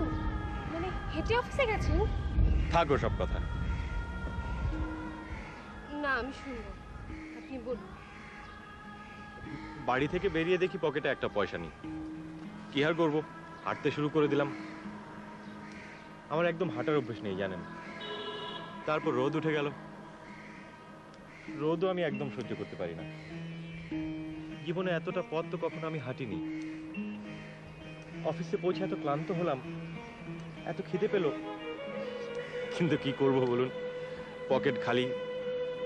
Speaker 8: মানে হেঁটে অফিসে গেছেন?
Speaker 5: থাকো সব কথা।
Speaker 8: না, আমি শুনবো, আপনি বলুন।
Speaker 5: বাড়ি থেকে বেরিয়ে দেখি পকেটে একটা পয়সা নেই। কি আর করবো, হাঁটতে শুরু করে দিলাম। আমার একদম হাঁটার অভ্যেস নেই জানেন। তারপর রোদ উঠে গেল। রোদও আমি একদম সহ্য করতে পারি না। জীবনে এতটা পথ তো কখনো আমি হাঁটিনি। অফিসে পৌঁছে এত ক্লান্ত হলাম, এত খিদে পেল, কিন্তু কি করব বলুন, পকেট খালি,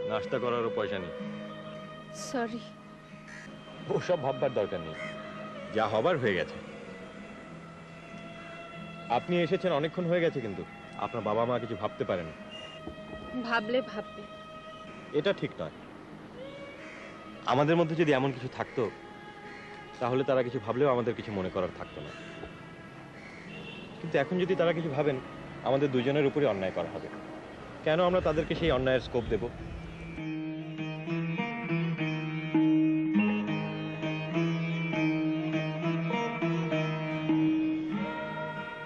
Speaker 5: নাস্তা করারও পয়সা নেই।
Speaker 8: সরি।
Speaker 5: ওসব ভাববার দরকার নেই, যা হবার হয়ে গেছে। আপনি এসেছেন অনেকক্ষণ হয়ে গেছে, কিন্তু আপনার বাবা মা কিছু ভাবতে পারেন।
Speaker 8: ভাবলে ভাববে।
Speaker 5: এটা ঠিক নয়। আমাদের মধ্যে যদি এমন কিছু থাকতো তাহলে তারা কিছু ভাবলেও আমাদের কিছু মনে করার থাকতো না। কিন্তু এখন যদি তারা কিছু ভাবেন, আমাদের দুজনের উপরই অন্যায় করা হবে। কেন আমরা তাদেরকে সেই অন্যায়ের স্কোপ দেব?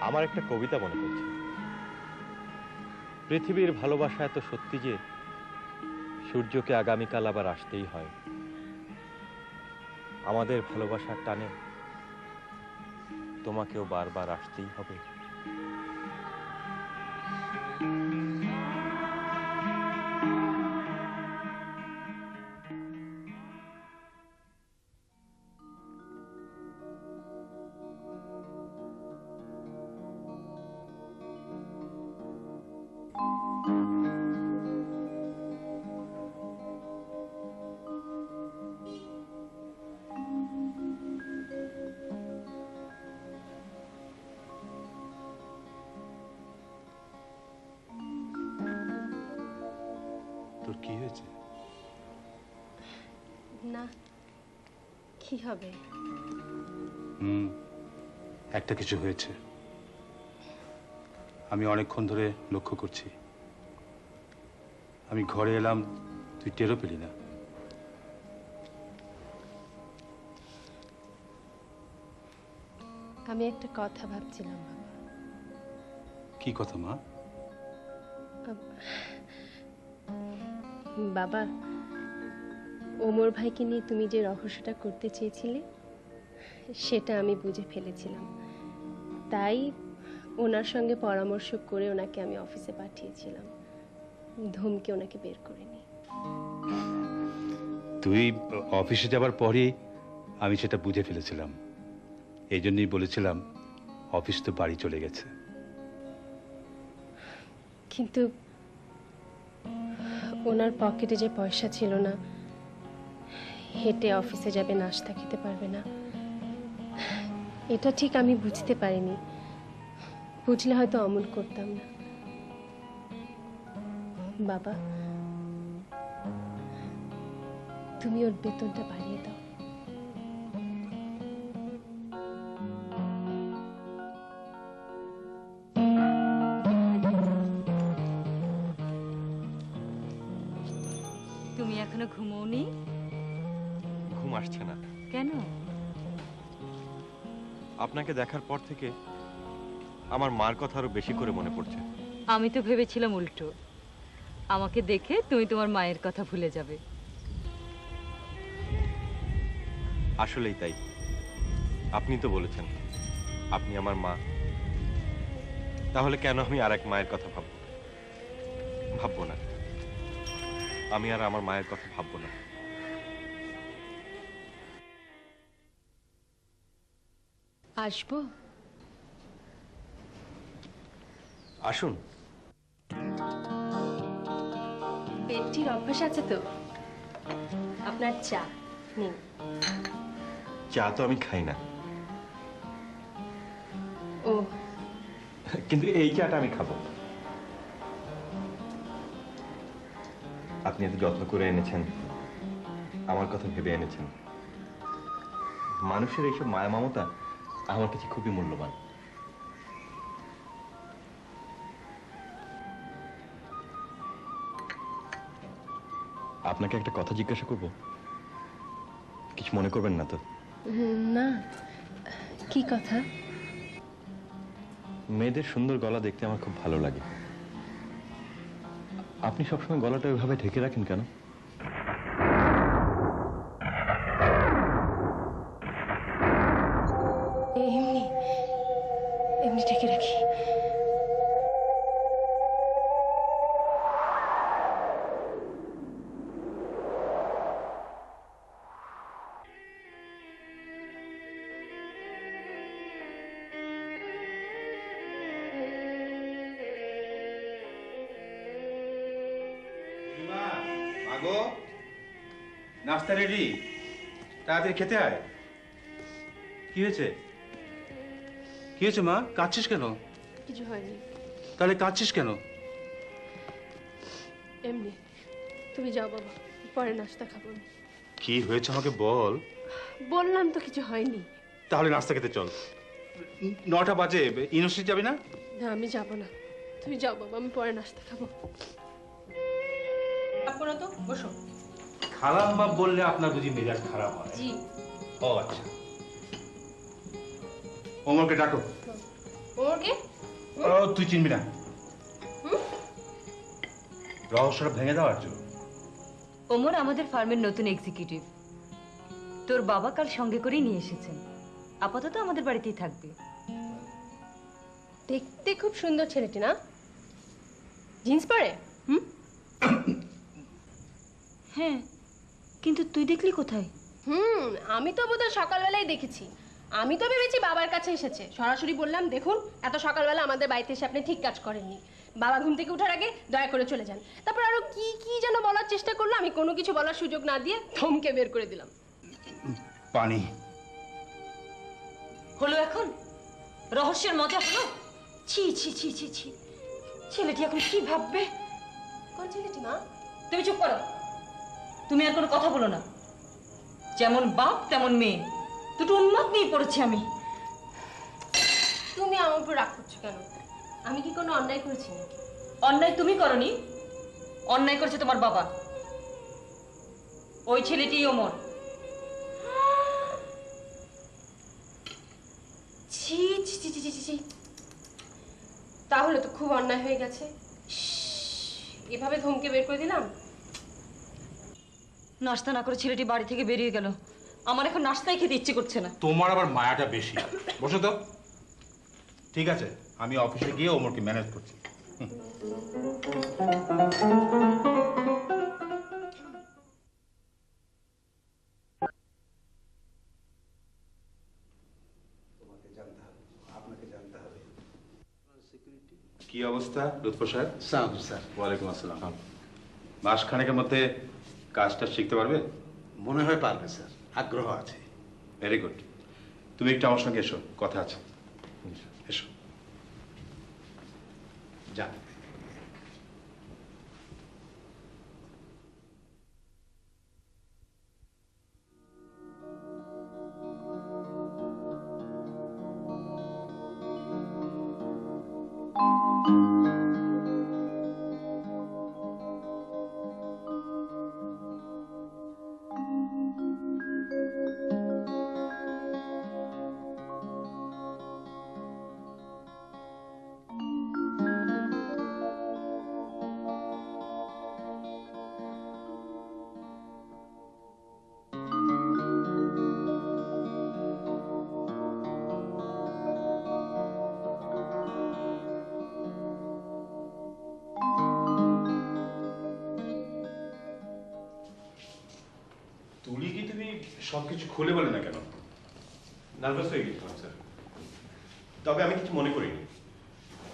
Speaker 5: আমার একটা কবিতা মনে পড়ছে। পৃথিবীর ভালোবাসা এত সত্যি যে সূর্যকে আগামীকাল আবার আসতেই হয়। আমাদের ভালোবাসার টানে তোমাকেও বারবার আসতেই হবে।
Speaker 1: তোর কি হয়েছে?
Speaker 8: না, কি হবে?
Speaker 1: একটা কিছু হয়েছে। আমি অনেকক্ষণ ধরে লক্ষ্য করছি। আমি ঘরে এলাম, তুই টেরও পেলি না।
Speaker 8: আমি একটা কথা ভাবছিলাম বাবা।
Speaker 1: কি কথা মা?
Speaker 8: বাবা, ওমর ভাইকে নিয়ে তুমি যে রহস্যটা করতে চেয়েছিলে সেটা আমি বুঝে ফেলেছিলাম। তাই ওনার সঙ্গে পরামর্শ করে ওনাকে আমি অফিসে পাঠিয়েছিলাম, ধমকে ওনাকে বের করে নি।
Speaker 1: তুই অফিসে যাবার পরই আমি সেটা বুঝে ফেলেছিলাম। এই জন্যই বলেছিলাম অফিস তো বাড়ি চলে গেছে।
Speaker 8: কিন্তু ওনার পকেটে যে পয়সা ছিল না, হেঁটে অফিসে যাবে, নাস্তা খেতে পারবে না, এটা ঠিক আমি বুঝতে পারিনি। বুঝলে হয়তো অমন করতাম না। বাবা, তুমি ওর বেতনটা বাড়িয়ে দাও।
Speaker 2: তুমি এখনো ঘুমোওনি?
Speaker 5: ঘুম আসছে না।
Speaker 2: কেন?
Speaker 5: আপনাকে দেখার পর থেকে আমার মার কথা আরো বেশি করে মনে পড়ছে।
Speaker 2: আমি তো ভেবেছিলাম উল্টো, আমাকে দেখে তুমি তোমার মায়ের কথা ভুলে যাবে।
Speaker 5: আসলেই তাই। আপনি তো বলেছেন আপনি আমার মা, তাহলে কেন আমি আর এক মায়ের কথা ভাববো না? আমি আর আমার মায়ের কথা ভাববো না।
Speaker 8: আসবো?
Speaker 5: আসুন।
Speaker 8: পেটটির অভ্যাস আছে তো? আপনার চা নিন।
Speaker 5: চা তো আমি খাই না,
Speaker 8: ও
Speaker 5: কিন্তু এই চাটা আমি খাবো। আপনি এত যত্ন করে এনেছেন, আমার কথা ভেবে এনেছেন। মানুষের এইসব মায়া মমতা আমার কাছে খুবই মূল্যবান। আপনাকে একটা কথা জিজ্ঞাসা করব, কিছু মনে করবেন না তো?
Speaker 8: না, কি কথা?
Speaker 5: মেয়েদের সুন্দর গলা দেখতে আমার খুব ভালো লাগে। আপনি সবসময় গলাটা ওইভাবে ঢেকে রাখেন কেন?
Speaker 8: এমনি এমনি ঢেকে রাখি।
Speaker 7: মাগো, নাস্তা রেডি, তাড়াতাড়ি খেতে হয়।
Speaker 1: কি হয়েছে? কি হয়েছে মা? কাঁদছিস কেন?
Speaker 8: কিছু হয়নি।
Speaker 7: তাহলে কাঁদছিস কেন?
Speaker 8: এমনি। তুমি যাও বাবা, পরে নাস্তা খাবো আমি।
Speaker 7: কি হয়েছে আমাকে বল।
Speaker 8: বললাম তো কিছু হয়নি।
Speaker 7: তাহলে নাস্তা খেতে চল। 9টা বাজে, ইউনিভার্সিটি যাবি না?
Speaker 8: না আমি যাব না, তুমি যাও বাবা, আমি পরে নাস্তা খাবো। আপনারা তো বসো।
Speaker 7: খারাপ বাপ বললে আপনার বুঝি মেজাজ খারাপ হয়?
Speaker 8: জি।
Speaker 7: ও আচ্ছা, ওমরকে ডাকো।
Speaker 8: ওকে।
Speaker 7: ও তুই চিনবি না, রহস্যটা ভেঙে দেওয়ার জন্য।
Speaker 2: ওমর আমাদের ফার্মের নতুন এক্সিকিউটিভ। তোর বাবা কাল সঙ্গে করেই নিয়ে এসেছেন। আপাতত আমাদের বাড়িতেই থাকবে।
Speaker 8: দেখতে খুব সুন্দর ছেলেটি না? জিন্স পরে?
Speaker 2: হ্যাঁ, কিন্তু তুই দেখলি কোথায়?
Speaker 8: আমি তো বোধহয় সকালবেলায় দেখেছি। আমি তো ভেবেছি বাবার কাছে এসেছে। সরাসরি বললাম, দেখুন এত সকালবেলা আমাদের বাড়িতে এসে আপনি ঠিক কাজ করেননি। বাবা ঘুম থেকে ওঠার আগে দয়া করে চলে যান। তারপর আরো কি কি যেন বলার চেষ্টা করলো, আমি কোনো কিছু বলার সুযোগ না দিয়ে থমকে বের করে দিলাম।
Speaker 7: পানি
Speaker 2: হলো এখন রহস্যের মজা হলো? ছি ছি ছি ছি ছি, ছেলেটি এখন কি ভাববে?
Speaker 8: কোন ছেলেটি মা?
Speaker 2: তুমি চুপ করো, তুমি আর কোনো কথা বলো না। যেমন বাপ তেমন মেয়ে, দুটো উন্মাদ নিয়ে পড়েছি আমি।
Speaker 8: তুমি আমার উপর রাগ করছো কেন? আমি কি কোনো অন্যায় করেছি নাকি?
Speaker 2: অন্যায় তুমি করনি, অন্যায় করেছে তোমার বাবা। ওই ছেলেটি ওমর।
Speaker 8: ছি ছি ছি ছি ছি ছি, তাহলে তো খুব অন্যায় হয়ে গেছে। এভাবে ধমকে বের করে দিলাম।
Speaker 2: নাস্তা না করে ছেলেটি বাড়ি থেকে বেরিয়ে গেল। আমার এখন নাস্তাই খেতে ইচ্ছে করছে না।
Speaker 7: তোমার আবার মায়াটা বেশি। বসো তো। ঠিক আছে, আমি অফিসে গিয়ে ওমরকে ম্যানেজ করছি। কি অবস্থা লুৎফর সাহেব?
Speaker 6: সালাম স্যার।
Speaker 7: ওয়ালাইকুম আসসালাম। মাসখানেকের মধ্যে কাজটা শিখতে পারবে?
Speaker 6: মনে হয় পারবে স্যার, আগ্রহ আছে।
Speaker 7: Very good. তুমি একটু আমার সঙ্গে এসো, কথা আছে। এসো।
Speaker 6: যা।
Speaker 7: তুলি কি তুমি সবকিছু খুলে বলে না কেন?
Speaker 5: নার্ভাস হয়ে গেছিলাম স্যার, তবে আমি কিছু মনে করিনি।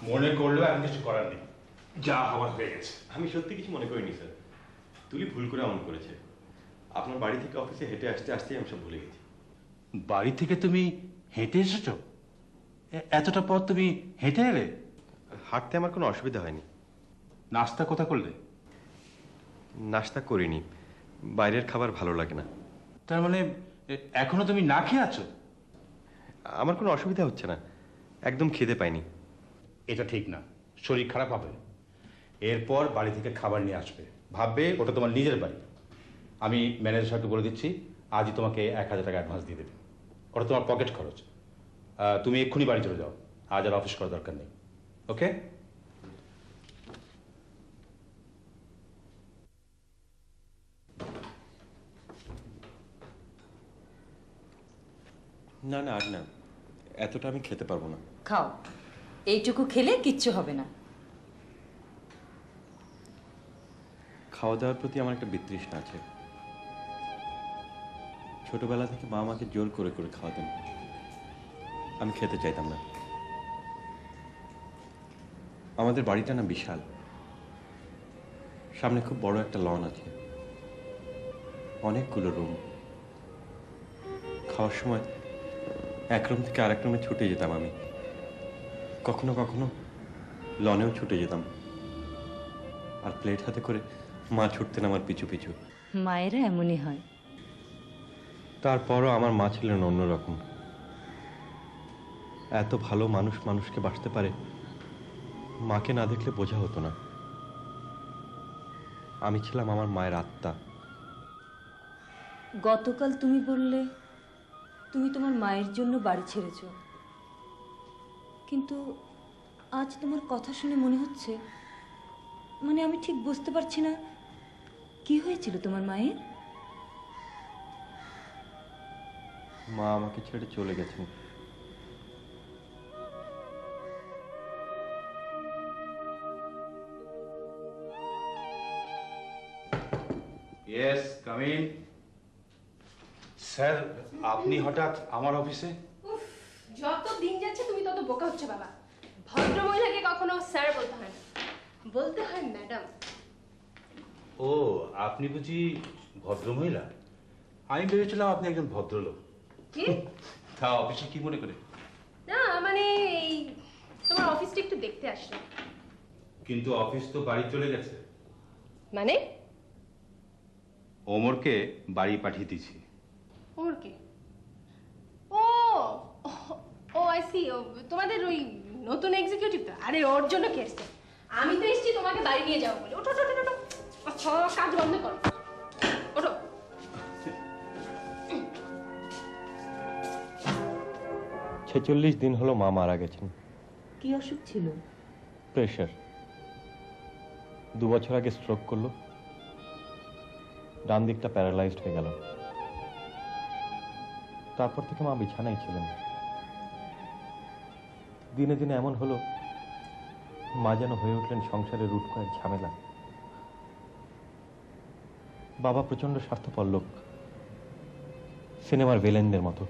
Speaker 7: মনে করলেও এখন কিছু করার নেই, যা হওয়ার হয়ে গেছে।
Speaker 5: আমি সত্যি কিছু মনে করিনি স্যার। তুলি ভুল করে এমন করেছে। আপনার বাড়ি থেকে অফিসে হেঁটে আসতে আসতেই আমি সব ভুলে গেছি।
Speaker 7: বাড়ি থেকে তুমি হেঁটে এসেছো? এতটা পথ তুমি হেঁটে এলে?
Speaker 5: হাঁটতে আমার কোনো অসুবিধা হয়নি।
Speaker 7: নাস্তা কোথা করলে?
Speaker 5: নাস্তা করিনি, বাইরের খাবার ভালো লাগে না।
Speaker 7: তার মানে এখনো তুমি না খেয়ে আছো?
Speaker 5: আমার কোনো অসুবিধা হচ্ছে না, একদম খিদে পাইনি।
Speaker 7: এটা ঠিক না, শরীর খারাপ হবে। এরপর বাড়ি থেকে খাবার নিয়ে আসবে, ভাববে ওটা তোমার নিজের বাড়ি। আমি ম্যানেজার সাহেবকে বলে দিচ্ছি, আজই তোমাকে 1000 টাকা অ্যাডভান্স দিয়ে দেবে। ওটা তোমার পকেট খরচ। তুমি এক্ষুনি বাড়ি চলে যাও, আজ আর অফিস করার দরকার নেই। ওকে?
Speaker 5: না না, আর না, এতটা আমি খেতে পারবো না।
Speaker 2: খাও, এইটুকু খেলে কিচ্ছু হবে না।
Speaker 5: খাওয়া দাওয়ার প্রতি আমার একটা বিতৃষ্ণা আছে। ছোটবেলা থেকে মা আমাকে জোর করে করে খাওয়াতেন, আমি খেতে চাইতাম না। আমাদের বাড়িটা না বিশাল, সামনে খুব বড় একটা লন আছে, অনেকগুলো রুম। খাওয়ার সময় এক রুম থেকে আরেক রুমে ছুটে যেতাম আমি। কখনো কখনো লনেও ছুটে যেতাম, আর প্লেট হাতে করে মা ছুটতেন আমার পিছু পিছু।
Speaker 2: মায়েরা এমনই হয়।
Speaker 5: তারপরও আমার মা ছিলেন অন্যরকম। এত ভালো মানুষ মানুষকে বাসতে পারে, মাকে না দেখলে বোঝা হতো না। আমি ছিলাম আমার মায়ের আত্মা।
Speaker 2: গতকাল তুমি বললে তুমি তোমার মায়ের জন্য বাড়ি ছেড়েছ, কিন্তু আজ তোমার কথা শুনে মনে হচ্ছে, মানে আমি ঠিক বুঝতে পারছি না কি হয়েছিল তোমার মায়ের।
Speaker 5: মা আমাকে ছেড়ে চলে গেছেন।
Speaker 1: Yes, come in. স্যার, আপনি হঠাৎ আমার অফিসে?
Speaker 8: যত দিন যাচ্ছে তুমি তত বোকা হচ্ছে বাবা। ভদ্র মহিলাকে কখনো স্যার বলতে হয় না, বলতে হয় ম্যাডাম।
Speaker 1: ও, আপনি বুঝি ভদ্রমহিলা? আমি ভেবেছিলাম আপনি একজন ভদ্রলোক।
Speaker 8: কি?
Speaker 1: তা অফিসে কি মনে করে?
Speaker 8: না মানে এই তোমার অফিসটা একটু দেখতে আসলাম।
Speaker 1: কিন্তু অফিস তো বাড়ি চলে গেছে।
Speaker 8: মানে?
Speaker 1: ওমরকে বাড়ি পাঠিয়ে দিয়েছি।
Speaker 8: ওর কি? ও ও আই সি, তোমাদের ওই নতুন এক্সিকিউটিভ তো? আরে ওর জন্য কে এসছে? আমি তো এসেছি তোমাকে বাড়ি নিয়ে যাবো বলে। ওঠো ওঠো ওঠো, আচ্ছা কাজ বন্ধ করো, ওঠো।
Speaker 5: 46 দিন হলো মা মারা গেছেন।
Speaker 2: কি অসুখ ছিল?
Speaker 5: প্রেশার। 2 বছর আগে স্ট্রোক করলো, ডান দিকটা প্যারালাইজড হয়ে গেল। তারপর থেকে মা বিছানায় ছিলেন। দিনে দিনে এমন হলো, মা যেন হয়ে উঠলেন সংসারের রুট কয়েক ঝামেলা। বাবা প্রচন্ড স্বার্থপর লোক, সিনেমার ভিলেনদের মতো।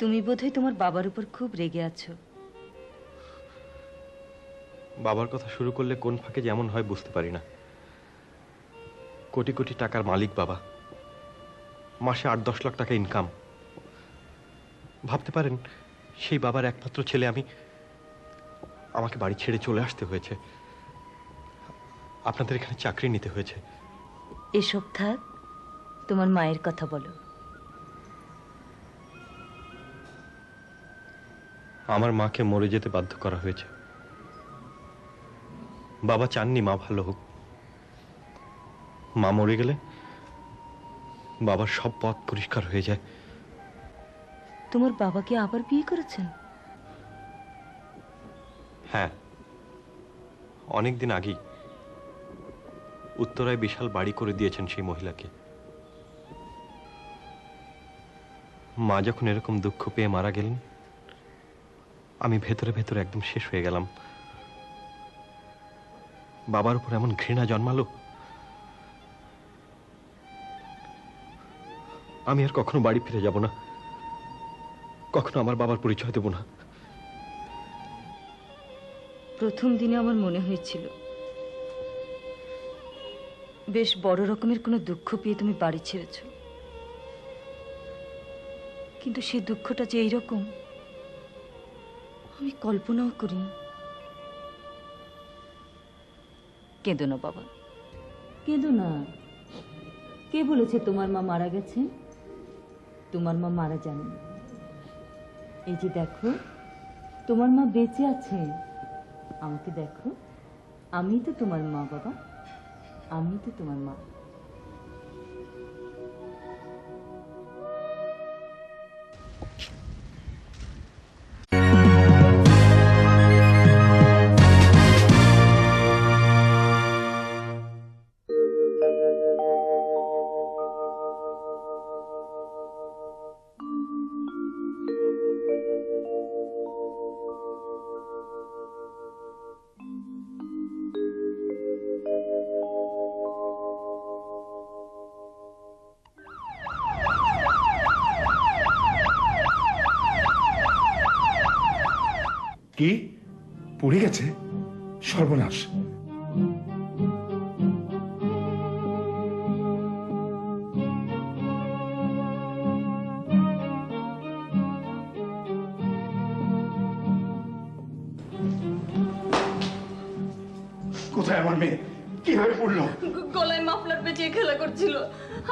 Speaker 2: তুমি বোধহয় তোমার বাবার উপর খুব রেগে আছো।
Speaker 5: বাবার কথা শুরু করলে কোন ফাঁকে যেমন হয় বুঝতে পারি না। কোটি কোটি টাকার মালিক বাবা, মাসে 8-10 লাখ টাকা ইনকাম। ভাবতে পারেন, সেই বাবার একমাত্র ছেলে আমি, আমাকে বাড়ি ছেড়ে চলে আসতে হয়েছে। আপনাদের এখানে চাকরি নিতে হয়েছে।
Speaker 2: এসব থাক, তোমার মায়ের কথা বলো।
Speaker 5: আমার মাকে মরে যেতে বাধ্য করা হয়েছে। বাবা চাননি মা ভালো হোক। মা মরে গেলে বাবার সব পথ পরিষ্কার হয়ে যায়।
Speaker 2: তোমার বাবা কি আবার বিয়ে করেছেন?
Speaker 5: হ্যাঁ, অনেকদিন আগেই উত্তরায় বিশাল বাড়ি করে দিয়েছেন সেই মহিলাকে। মা যখন এরকম দুঃখ পেয়ে মারা গেলেন, আমি ভেতরে ভেতরে একদম শেষ হয়ে গেলাম। বাবার উপর এমন ঘৃণা জন্মালো, আমি আর কখনো বাড়ি ফিরে যাব না, কখনো আমার বাবার পরিচয় দেব না।
Speaker 2: প্রথম দিনে আমার মনে হয়েছিল বেশ বড় রকমের কোনো দুঃখ পেয়ে তুমি বাড়ি ছেড়েছ, কিন্তু সেই দুঃখটা যে এইরকম আমি কল্পনাও করিনি। কেঁদো না বাবা, কেঁদো না। কে বলেছে তোমার মা মারা গেছেন? তোমার মা মারা যাননি। এই যে দেখো, তোমার মা বেঁচে আছে। আমাকে দেখো, আমি তো তোমার মা বাবা, আমি তো তোমার মা।
Speaker 10: কি পুড়ে গেছে? সর্বনাশ! কোথায় আমার মেয়ে? কিভাবে পড়লো?
Speaker 2: গলায় মাফলার পেঁচিয়ে খেলা করছিল।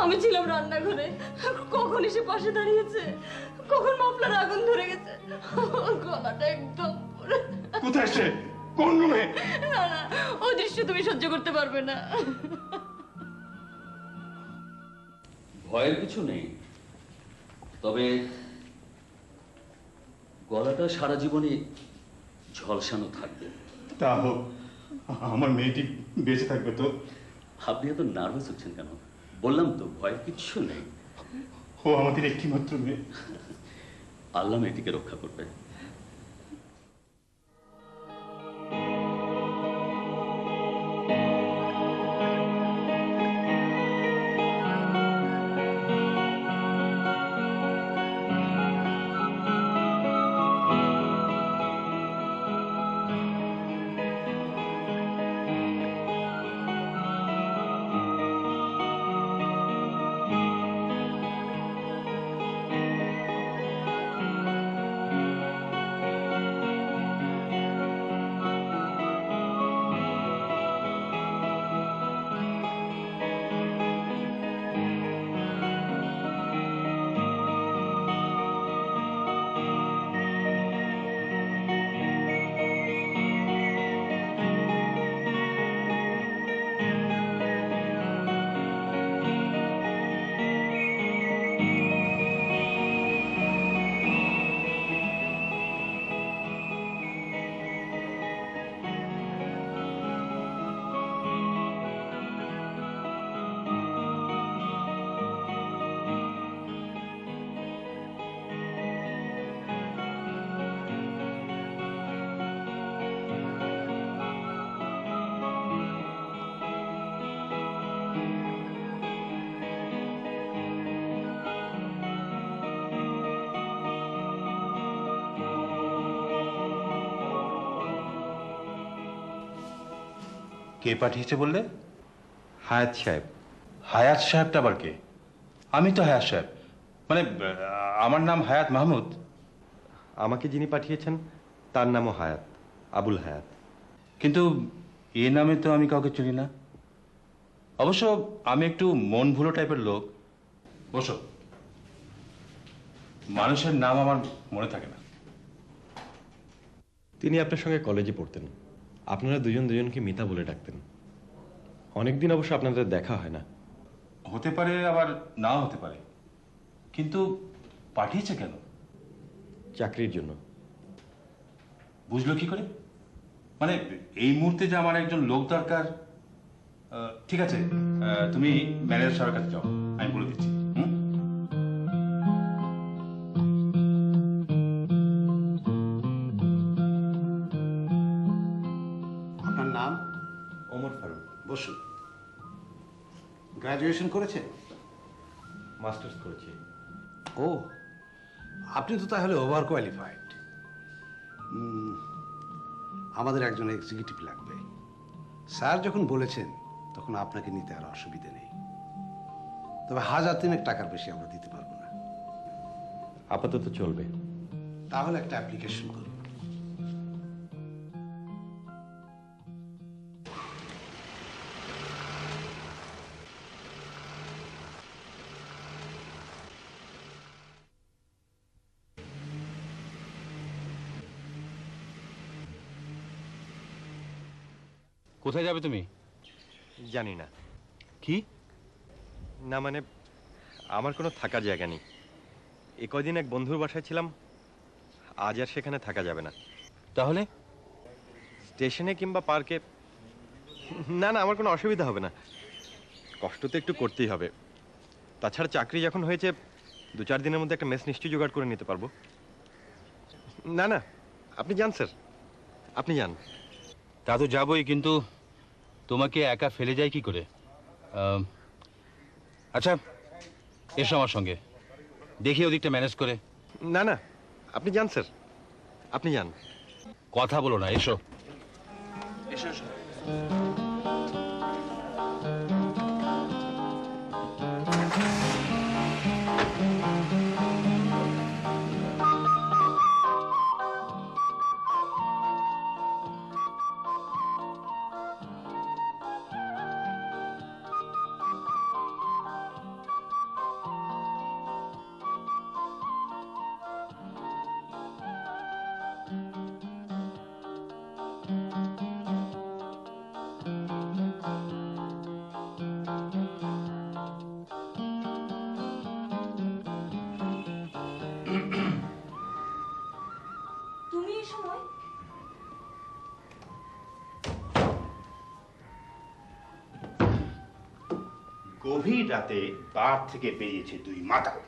Speaker 2: আমি ছিলাম রান্নাঘরে, কখন এসে পাশে দাঁড়িয়েছে, কখন মাফলার আগুন ধরে গেছে, গলাটা একদম পুরো।
Speaker 10: কোথায় সে? কোন রুমে?
Speaker 2: না না, ওই দৃশ্য তুমি সহ্য করতে পারবে না।
Speaker 3: ভয়ের কিছু নেই, তবে গলাটা সারা জীবনে ঝলসানো থাকবে।
Speaker 7: তা হোক, আমার মেয়েটি বেঁচে থাকবে তো?
Speaker 3: আপনি এত নার্ভাস হচ্ছেন কেন? বললাম তো ভয়ের কিচ্ছু নেই।
Speaker 7: ও আমাদের একটি মাত্র মেয়ে।
Speaker 3: আল্লাহ মেয়েটিকে রক্ষা করবে।
Speaker 7: কে পাঠিয়েছে বললে?
Speaker 5: হায়াত সাহেব।
Speaker 7: হায়াত সাহেবটা আবার কে? আমি তো হায়াত সাহেব, মানে আমার নাম হায়াত মাহমুদ।
Speaker 5: আমাকে যিনি পাঠিয়েছেন তার নামও হায়াত, আবুল হায়াত।
Speaker 7: কিন্তু এ নামে তো আমি কাউকে চিনি না। অবশ্য আমি একটু মন ভুলো টাইপের লোক। বসো। মানুষের নাম আমার মনে থাকে না।
Speaker 5: তিনি আপনার সঙ্গে কলেজে পড়তেন। আপনারা দুজন দুজনকে মিতা বলে ডাকতেন। অনেকদিন অবশ্য আপনাদের দেখা হয় না।
Speaker 7: হতে পারে, আবার নাও হতে পারে। কিন্তু পাঠিয়েছে কেন?
Speaker 5: চাকরির জন্য।
Speaker 7: বুঝলো কি করে? মানে এই মুহূর্তে যে আমার একজন লোক দরকার। ঠিক আছে, তুমি ম্যানেজার স্যারের কাছে যাও, আমি বলে দিচ্ছি।
Speaker 6: আপনার নাম?
Speaker 5: ওমর ফারুক।
Speaker 6: বসুন। গ্র্যাজুয়েশন করেছেন?
Speaker 5: মাস্টার্স করেছি।
Speaker 6: ও, আপনি তো তাহলে ওভার কোয়ালিফাইড। আমাদের একজন এক্সিকিউটিভ লাগবে। স্যার যখন বলেছেন তখন আপনাকে নিতে আর অসুবিধে নেই, তবে 1000 টাকার বেশি আমরা দিতে পারবো না।
Speaker 5: আপাতত চলবে।
Speaker 6: তাহলে একটা অ্যাপ্লিকেশন করুন।
Speaker 7: কোথায় যাবে তুমি?
Speaker 5: জানি না।
Speaker 7: কি?
Speaker 5: না মানে আমার কোনো থাকার জায়গা নেই। এ কয়দিন এক বন্ধুর বাসায় ছিলাম, আজ আর সেখানে থাকা যাবে না।
Speaker 7: তাহলে?
Speaker 5: স্টেশনে কিংবা পার্কে। না না, আমার কোনো অসুবিধা হবে না। কষ্ট তো একটু করতেই হবে। তাছাড়া চাকরি যখন হয়েছে 2-4 দিনের মধ্যে একটা মেস নিশ্চয়ই জোগাড় করে নিতে পারবো। না না, আপনি যান স্যার, আপনি যান।
Speaker 1: তা তো যাবই, কিন্তু তোমাকে একা ফেলে যাই কি করে? আচ্ছা, এসো আমার সঙ্গে, দেখি ওদিকটা ম্যানেজ করে।
Speaker 5: না না, আপনি যান স্যার, আপনি যান।
Speaker 1: কথা বলো না, এসো।
Speaker 7: এসো এসো। গভীর রাতে বার থেকে বেরিয়েছে দুই মাতাল।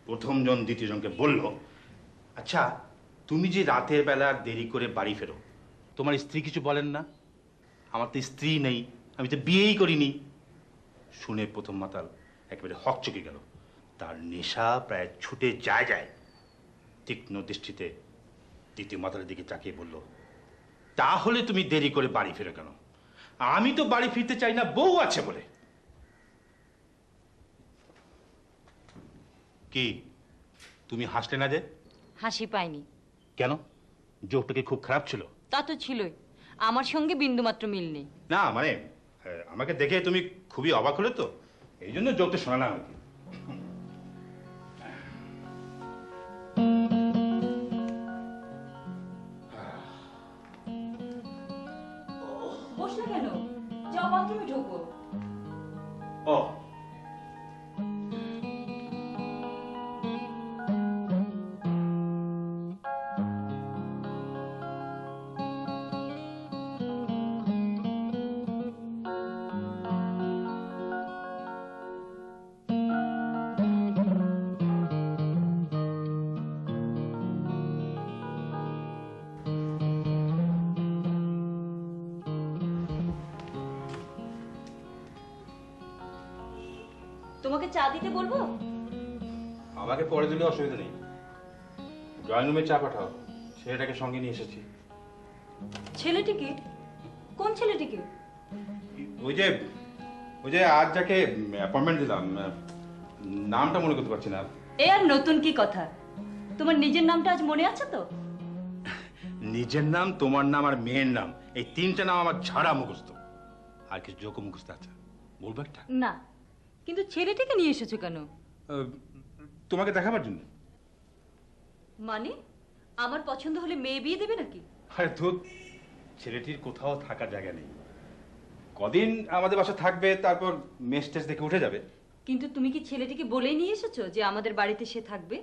Speaker 7: প্রথম জন দ্বিতীয় জনকে বলল, আচ্ছা তুমি যে রাতের বেলা দেরি করে বাড়ি ফেরো, তোমার স্ত্রী কিছু বলেন না? আমার তো স্ত্রী নেই, আমি তো বিয়েই করিনি। শুনে প্রথম মাতাল একেবারে হকচকে গেল, তার নেশা প্রায় ছুটে যায়। তীক্ষ্ণ দৃষ্টিতে দ্বিতীয় মাতালের দিকে তাকিয়ে বলল, তাহলে তুমি দেরি করে বাড়ি ফেরো কেন? আমি তো বাড়ি ফিরতে চাই না, বউ আছে বলে। কি তুমি হাসলে না যে?
Speaker 2: হাসি পাইনি।
Speaker 7: কেন? জোকটা কি খুব খারাপ ছিল?
Speaker 2: তা তো ছিলই, আমার সঙ্গে বিন্দুমাত্র মিল নেই।
Speaker 7: না মানে আমাকে দেখে তুমি খুবই অবাক হলে তো, এই জন্য জোকটা শোনালাম আর কি।
Speaker 2: বসলে কেন? যাও বাথরুমে ঢোকো।
Speaker 7: ও
Speaker 2: তোমাকে চা দিতে বলবো?
Speaker 7: আমাকে পরে দিলে অসুবিধা নেই, ড্রয়িং রুমে চা পাঠাও, ছেলেটাকে সঙ্গে নিয়ে এসেছি।
Speaker 2: ছেলেটিকে? কোন ছেলেটিকে?
Speaker 7: ওই যে আজ যাকে অ্যাপয়েন্টমেন্ট দিলাম, নামটা মনে করতে পারছি না।
Speaker 2: এ আর নতুন কি কথা? তোমার নিজের নামটা আজ মনে আছে তো?
Speaker 7: নিজের নাম, তোমার নাম আর মেয়ের নাম, এই তিনটা নাম আমার ঝাড়া মুখস্থ। আর কিছু যোগ্য মুখস্থ আছে, বলবো একটা?
Speaker 2: না, কিন্তু ছেলেটিকে নিয়ে এসেছো কেন?
Speaker 7: তোমাকে দেখাবার জন্য।
Speaker 2: মানে আমার পছন্দ হলে মেয়ে বিয়ে দেবে নাকি?
Speaker 7: আরে ধুত, ছেলেটির কোথাও থাকার জায়গা নেই, কদিন আমাদের বাসা থাকবে, তারপর মেস টেস দেখে উঠে যাবে।
Speaker 2: কিন্তু তুমি কি ছেলেটিকে বলেই নিয়ে এসেছো যে আমাদের বাড়িতে সে থাকবে?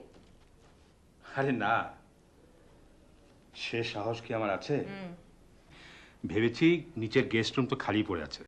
Speaker 7: আরে না, সে সাহস কি আমার আছে? ভেবেছি নিচের গেস্ট রুম তো খালি পড়ে আছে,